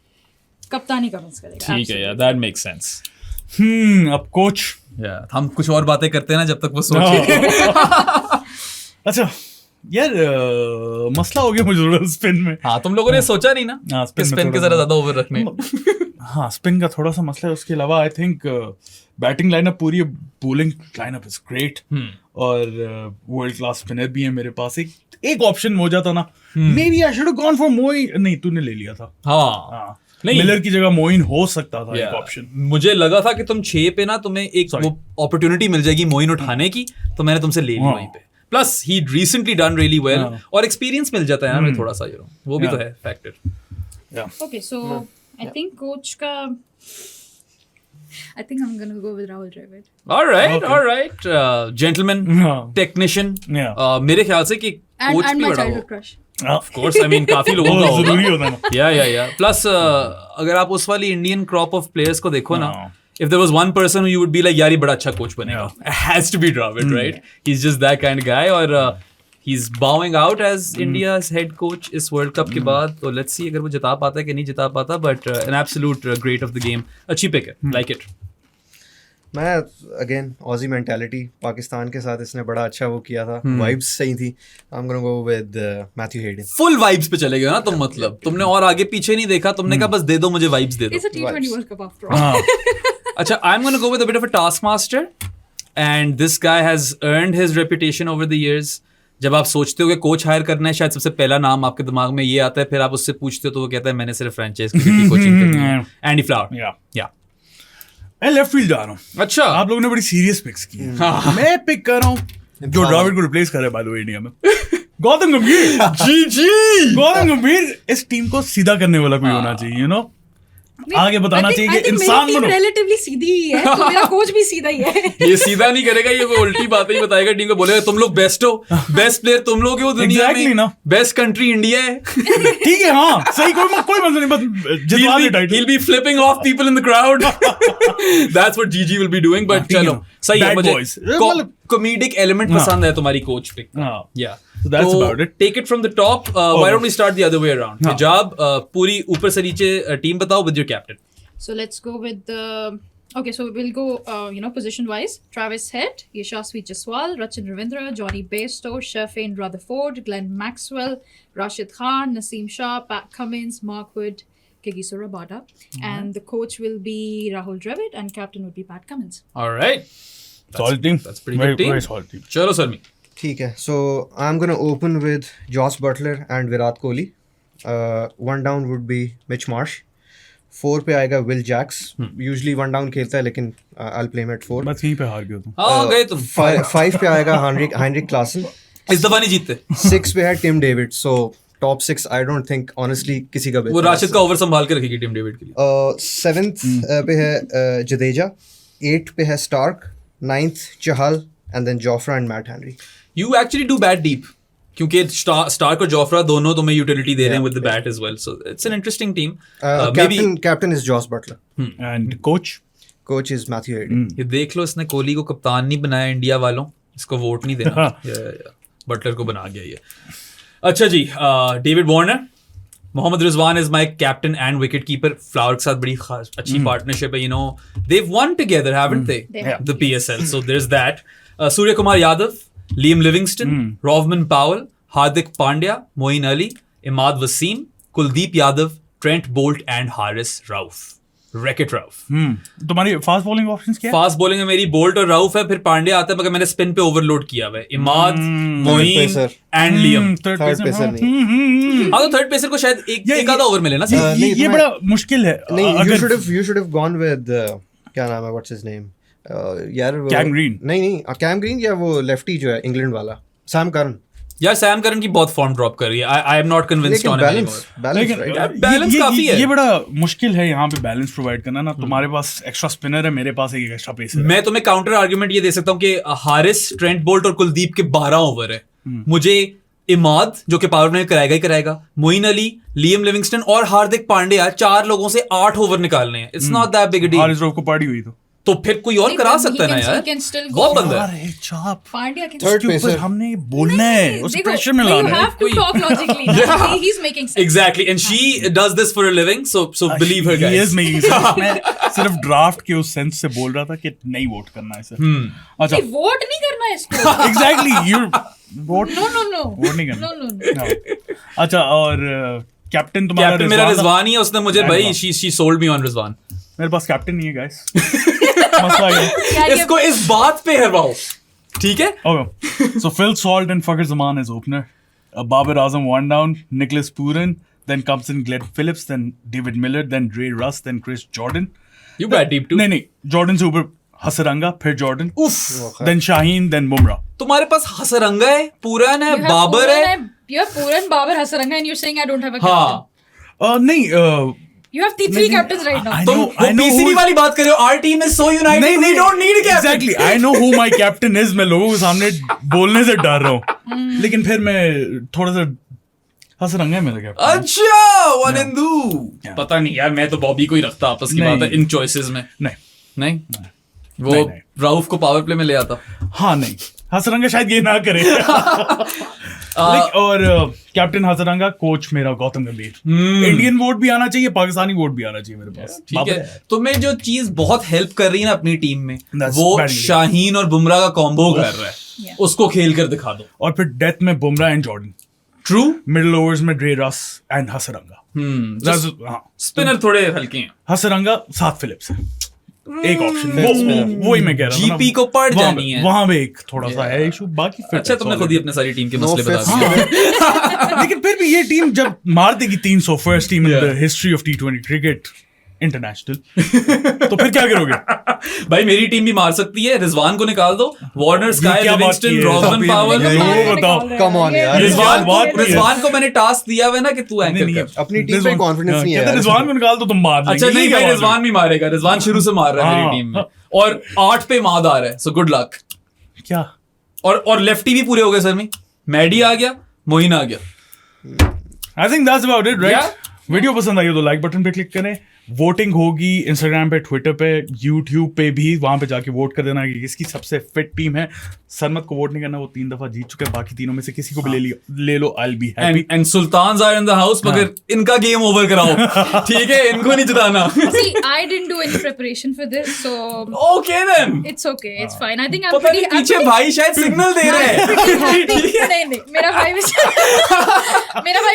C: कप्तानी Cummins करेगा.
A: ठीक है यार, दैट मेक्स सेंस.
B: अब कोच,
A: हम कुछ और बातें करते हैं ना जब तक वो सोचे.
B: अच्छा यार, मसला हो गया मुझे स्पिन में.
A: हाँ, तुम लोगों ने सोचा नहीं ना कि स्पिन के जरा ज्यादा ओवर रखने.
B: हाँ, स्पिन का थोड़ा सा मसला है. उसके अलावा आई थिंक बैटिंग लाइनअप पूरी, बॉलिंग लाइनअप इज ग्रेट, और वर्ल्ड क्लास स्पिनर भी है मेरे पास. एक ऑप्शन हो जाता ना, maybe I should have gone for Moeen. नहीं, तूने ले लिया था.
A: हाँ, नहीं,
B: मिलर की जगह मोइन हो सकता था एक ऑप्शन.
A: मुझे लगा था कि तुम 6 पे ना तुम्हें एक वो अपॉर्चुनिटी मिल जाएगी मोइन उठाने की, तो मैंने तुमसे ले ली वहीं पे. Plus he'd recently done really well.
B: हाँ.
A: और experience मिल जाता है ना हमें थोड़ा सा, वो भी तो है factor.
C: Okay, so I think coach का I think I'm gonna go with Rahul Dravid.
A: All right,
B: Okay.
A: all right. Gentleman,
B: हाँ.
A: technician.
B: Yeah.
A: मेरे ख्याल से कि
C: And
A: coach भी
C: my
A: बड़ा
C: childhood
A: हो.
C: crush.
A: Of course, I mean काफी लोगों का
B: वो
A: होगा.
B: जरूरी होता है ना.
A: Yeah. Plus, अगर आप उस वाली Indian crop of players को देखो ना,
B: हाँ.
A: if there was one person who you would be like, यार ये बड़ा अच्छा coach बनेगा. It has to be Dravid, right? He's just that kind of guy. और he's bowing out as India's head coach इस World Cup के बाद. तो let's see अगर वो जिता पाता है कि नहीं जिता पाता. But an absolute great of the game. अच्छी pick है. Like it.
D: मैं अगेन ऑजी मेंटालिटी, पाकिस्तान के साथ इसने बड़ा अच्छा वो किया था, वाइब्स सही थी. आई am gonna go with Matthew Hayden.
A: Full vibes पे चले गए ना तुम, मतलब तुमने और आगे पीछे नहीं देखा, तुमने कहा बस दे दो मुझे vibes दे दो.
C: It's a T20 World Cup after all.
B: हाँ.
A: अच्छा, I'm going to go with a bit of a taskmaster, and this guy has earned his reputation over the years. जब आप सोचते हो कि कोच हायर करना है, शायद सबसे पहला नाम आपके दिमाग में ये आता है, फिर आप उससे पूछते हो तो वो कहता है मैंने सिर्फ फ्रेंचाइज की कोचिंग करनी है. Andy flower.
B: Yeah. मैं लेफ्ट फील्ड जा रहा हूँ.
A: अच्छा.
B: आप लोगों ने बड़ी सीरियस पिक्स की हैं. मैं पिक कर रहा हूँ जो ड्राविड को रिप्लेस कर रहा है बाय द वे इंडिया में. गौतम गंभीर.
A: जी.
B: गौतम गंभीर इस टीम को सीधा करने वाला कोई होना चाहिए, यू नो. आगे बताना चाहिए कि इंसान बनो.
C: relatively सीधी ही है, तो मेरा कोच भी सीधा ही है.
A: ये सीधा नहीं करेगा, ये कोई उल्टी बातें ही बताएगा टीम को, बोलेगा तुम लोग बेस्ट हो, बेस्ट प्लेयर तुम लोग हो दुनिया
B: Exactly
A: में,
B: ना.
A: बेस्ट कंट्री इंडिया है.
B: ठीक है, हाँ सही, कोई मतलब नहीं, बस जितवा दे title.
A: He'll be flipping off people in the crowd. That's what GG will be doing. But
B: ठीक है.
A: चलो सही है,
B: Bad
A: मुझे
B: boys. मतलब-
A: comedic element पसंद है तुम्हारी coach pick.
B: हाँ.
A: Yeah.
B: So that's about it.
A: Take it from the top. Why don't we start the other way around?
B: हाँ.
A: हिजाब, पूरी ऊपर से नीचे team बताओ with your captain.
C: So let's go with the. Okay, so we'll go, position wise. Travis Head, Yashasvi Jaswal, Rachin Ravindra, Johnny Bairstow, Sherfane Rutherford, Glenn Maxwell, Rashid Khan, Naseem Shah, Pat Cummins, Mark Wood, Kagiso Rabada. And the coach will be Rahul Dravid and captain would be Pat Cummins.
A: All right.
B: Solid team.
A: That's pretty good team.
B: Very solid team.
A: चलो सरमी.
D: ठीक है. So I'm gonna open with Josh Butler and Virat Kohli. One down would be Mitch Marsh. 4 पे आएगा Will Jacks. Usually 1 down खेलता है, लेकिन I'll play him at 4.
B: बस यहीं पे हार गया तुम.
A: हाँ गए तुम.
D: 5 पे आएगा हाइनरिक क्लासन.
A: इस दफा नहीं जीतते.
D: 6 पे है Tim David. So top 6 I don't think honestly किसी का
A: वो राशिद का ओवर संभाल के रखेगी टीम डेविड के लिए.
D: 7th पे है जडेजा. 8 पे है Starc. 9th Chahal and then Jofra and Matt Henry.
A: You actually do bat deep. क्योंकि स्टार्क और जोफ्रा दोनों तुम्हें यूटिलिटी दे रहे हैं with the bat as well. So it's an interesting team. Maybe
D: captain is Jos Buttler.
B: And coach.
D: Coach is Matthew Hayden.
A: ये देख लो, इसने कोहली को कप्तान नहीं बनाया इंडिया वालों, इसको वोट नहीं देना. बटलर को बना गया ये. अच्छा जी, David Warner, Mohammad Rizwan is my captain and wicket keeper. Flower के साथ बड़ी अच्छी पार्टनरशिप है. You know they've won together, haven't they?
C: They have.
A: The PSL. So there's that. Surya Kumar Yadav, Liam Livingston, Rovman Powell, Hardik Pandya, Moeen Ali, Imad Wasim, Kuldeep Yadav, Trent Bolt and Haris Rauf. Wreck-It Rauf.
B: तुम्हारी fast bowling options क्या है?
A: Fast bowling में मेरी bolt और राउफ है, फिर पांड्या आता है, मगर मैंने स्पिन पे ओवरलोड किया हुआ है. Imad, Moeen
D: pacer.
A: And Liam.
B: Third
D: Third
B: pacer
D: pacer नहीं.
A: हाँ, तो थर्ड पेसर को शायद एक आधा ओवर मिले ना.
B: ये
D: नहीं,
B: बड़ा मुश्किल है.
D: नहीं,
B: अगर
D: you should have gone with क्या नाम है, what's his name, यार वो
B: Cam Green.
D: नहीं कैम ग्रीन, या वो लेफ्टी जो है इंग्लैंड वाला सैम करन.
A: यार सैम करन की बहुत फॉर्म ड्रॉप कर रही है. आई एम नॉट कन्विंस्ड
D: लेकिन
A: ऑन
D: बैलेंस
B: लेकिन
D: राइट.
A: balance काफी है.
B: ये बड़ा मुश्किल है यहाँ पे बैलेंस प्रोवाइड करना ना. तुम्हारे पास एक्स्ट्रा स्पिनर है, मेरे पास एक एक्स्ट्रा पेसर है.
A: मैं तुम्हें काउंटर आर्ग्यूमेंट ये दे सकता हूँ कि हारिस, ट्रेंट बोल्ट और कुलदीप के 12 ओवर है. मुझे इमाद जो कि पावर प्ले में कराएगा ही कराएगा, मोइन अली, लियम लिविंगस्टन और हार्दिक पांड्या, 4 लोगों से 8 ओवर निकालने हैं. It's not that big a deal.
B: Haris Rao को पार्टी हुई
A: तो फिर कोई और करा सकता है ना यार.
C: He can still go.
A: बहुत बंदा है.
B: अरे चाप.
C: Pandya can
D: Third
C: still.
D: pacer.
B: ऊपर हमने बोलना है, उस
C: देखो,
B: प्रेशर में
C: you
B: लाना है.
C: have to talk logically. ना. He's making sense.
A: Exactly, and she does this for a living, so believe her,
B: He
A: guys.
B: is making sense. मैं सिर्फ ड्राफ्ट के उस सेंस से बोल रहा था कि नहीं वोट करना है सर. अच्छा,
C: नहीं, वोट नहीं करना है इसको.
B: Exactly. You won't
C: No.
B: Vote नहीं करना.
C: No.
B: अच्छा, और कैप्टन तुम्हारा
A: कैप्टन मेरा
B: रिजवान था?
A: रिजवान ही है. उसने मुझे भाई she sold me on Rizwan.
B: मेरे पास कैप्टन नहीं है गाइस. मसला ये.
C: यार, ये
A: इसको इस बात पे हरवाओ, ठीक है.
B: Okay. So Phil Salt and Fakhar Zaman as opener. Babar Azam 1 down. Nicholas Pooran. Then comes in Glenn Phillips. Then David Miller. Then Ray Russ. Then Chris Jordan.
A: You bat deep too.
B: नहीं, Jordan से ऊपर हसरंगा, फिर Jordan.
A: Oof.
B: Then Shaheen. Then Bumrah.
A: तुम्हारे पास हसरंगा है, पूरन है,
C: You have
A: Babar
C: Pooran
A: है.
C: You have Pooran, Babar, Hasaranga, and you're saying I don't have a captain.
A: हाँ.
B: नहीं
C: You have three captains right now.
B: I
A: तुम
B: know- I know
A: PCB
B: who-
A: वाली बात कर रहे हो. Our team is so united.
B: नहीं
A: We
B: नहीं
A: don't need a captain.
B: Exactly. I know who my captain is. मैं लोगों के सामने बोलने से डर रहा हूँ, लेकिन फिर मैं थोड़ा सा हसरंगा है मेरा कैप्टन.
A: अच्छा, वनिंदू.
B: Yeah.
A: पता नहीं यार, मैं तो बॉबी को ही रखता आपस की
B: नहीं.
A: बात है इन चॉइसेस में.
B: नहीं
A: नहीं. वो
B: नहीं.
A: राउफ को पावर प्ले में ले आता.
B: हाँ नहीं, हसरंगा शायद ये ना करे. और कैप्टन हसरंगा, कोच मेरा गौतम गंभीर. इंडियन वोट भी आना चाहिए, पाकिस्तानी वोट भी आना चाहिए मेरे पास.
A: ठीक है. तुम्हें जो चीज बहुत हेल्प कर रही है ना अपनी टीम में,
B: That's
A: वो
B: batting league.
A: शाहीन और बुमराह का कॉम्बो कर रहा है.
C: Yeah.
A: उसको खेल कर दिखा दो.
B: और फिर डेथ में Bumrah and Jordan,
A: true.
B: Middle overs में ड्रे रस एंड हसरंगा. हाँ,
A: स्पिनर थोड़े हल्के हैं.
B: हसरंगा साथ फिलिप्स है एक ऑप्शन. वो ही मैं कह रहा था ना,
A: GP को पड़
B: वहाँ
A: जानी है.
B: वहां पे एक थोड़ा सा है इशू. बाकी fit
A: अच्छा,
B: है,
A: तुमने
B: solid.
A: खुद ही अपने सारी टीम के
D: No
A: मसले बता
D: fits.
A: दिए.
B: लेकिन फिर भी ये टीम जब मार देगी 300, first team in
A: Yeah.
B: The history of T20 cricket international, तो फिर क्या करोगे?
A: भाई मेरी टीम भी मार सकती है. रिजवान को निकाल दो. वार्नर, स्काई,
B: क्या बात
A: लिविंगस्टन,
B: की है?
A: रॉबर्टन, पावर.
B: ये लोगों को बताओ.
D: Come on, यार.
A: रिजवान
B: क्या बात की है?
A: रिजवान को मैंने टास्क दिया हुआ है ना कि तू एंकर कर.
D: अपनी टीम पे confidence नहीं है
B: कहते
D: यार.
B: रिजवान को निकाल दो, तुम मार लेंगे.
A: अच्छा नहीं
B: ये क्या
A: भाई,
B: बात है?
A: रिजवान भी मारेगा. रिजवान शुरू से मार रहा है मेरी
B: हाँ.
A: टीम में, और 8 पे माद आ रहा है. So good luck.
B: क्या?
A: और लेफ्टी भी पूरे हो गए सर में. मैडी आ गया, मोइन आ गया.
B: I think that's about it, right?
A: Yeah.
B: Video पसंद आई हो तो लाइक बटन पे क्लिक करें. वोटिंग होगी इंस्टाग्राम पे, ट्विटर पे, यूट्यूब पे भी. वहां पे जाके वोट कर देना कि किसकी सबसे फिट टीम है. सरमत को वोट नहीं करना, वो 3 दफा जीत चुके हैं. बाकी तीनों में से किसी को भी ले लो. I will be happy.
A: And Sultans are in the house, मगर इनका गेम ओवर कराओ. ठीक है, इनको नहीं जिताना.
C: See, I didn't do any preparation for this, so
A: okay then.
C: it's okay. It's fine. I think I'm
A: पता
C: pretty.
A: नहीं पीछे भाई शायद सिग्नल दे रहे हैं.
C: नहीं, मेरा भाई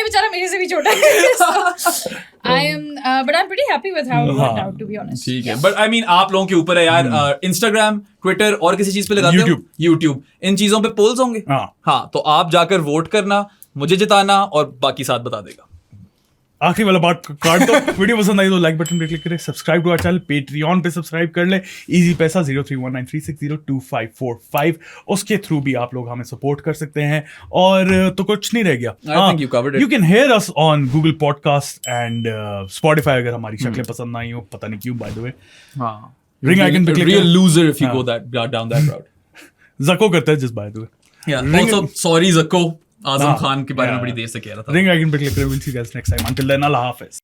C: बेचारा मेरे से भी छोटा है. But I'm pretty happy with how it worked out, to be honest.
A: ठीक है, बट आई मीन आप लोगों के ऊपर है यार. इंस्टाग्राम, ट्विटर और किसी चीज पे लगाते हो?
B: YouTube.
A: यूट्यूब. इन चीजों पे पोल्स होंगे.
B: हाँ.
A: तो आप जाकर वोट करना, मुझे जिताना, और बाकी साथ बता देगा.
B: आखिरी वाला पार्ट काट दो. वीडियो पसंद आई तो लाइक बटन पे क्लिक करें. Subscribe to our channel, Patreon पे सब्सक्राइब कर ले. इजी पैसा 031936025545, उसके थ्रू भी आप लोग हमें सपोर्ट कर सकते हैं. और तो कुछ नहीं रह गया.
A: I think you covered it.
B: You can hear us on Google podcast and Spotify अगर हमारी शक्लें पसंद आई हो. पता नहीं क्यों, बाय द वे.
A: हाँ.
B: Ring icon पे click
A: Real
B: करें.
A: loser if you
B: हाँ.
A: go down that route.
B: जको करता है जिस, by the way.
A: Yeah. Also, sorry Zakko. आजम
B: हाँ.
A: खान के बारे में
B: Yeah.
A: बड़ी देर से कह रहा था.
B: रिंग आइकन पे क्लिक करें. Will see you guys next time. Until then, अल्लाह हाफिज.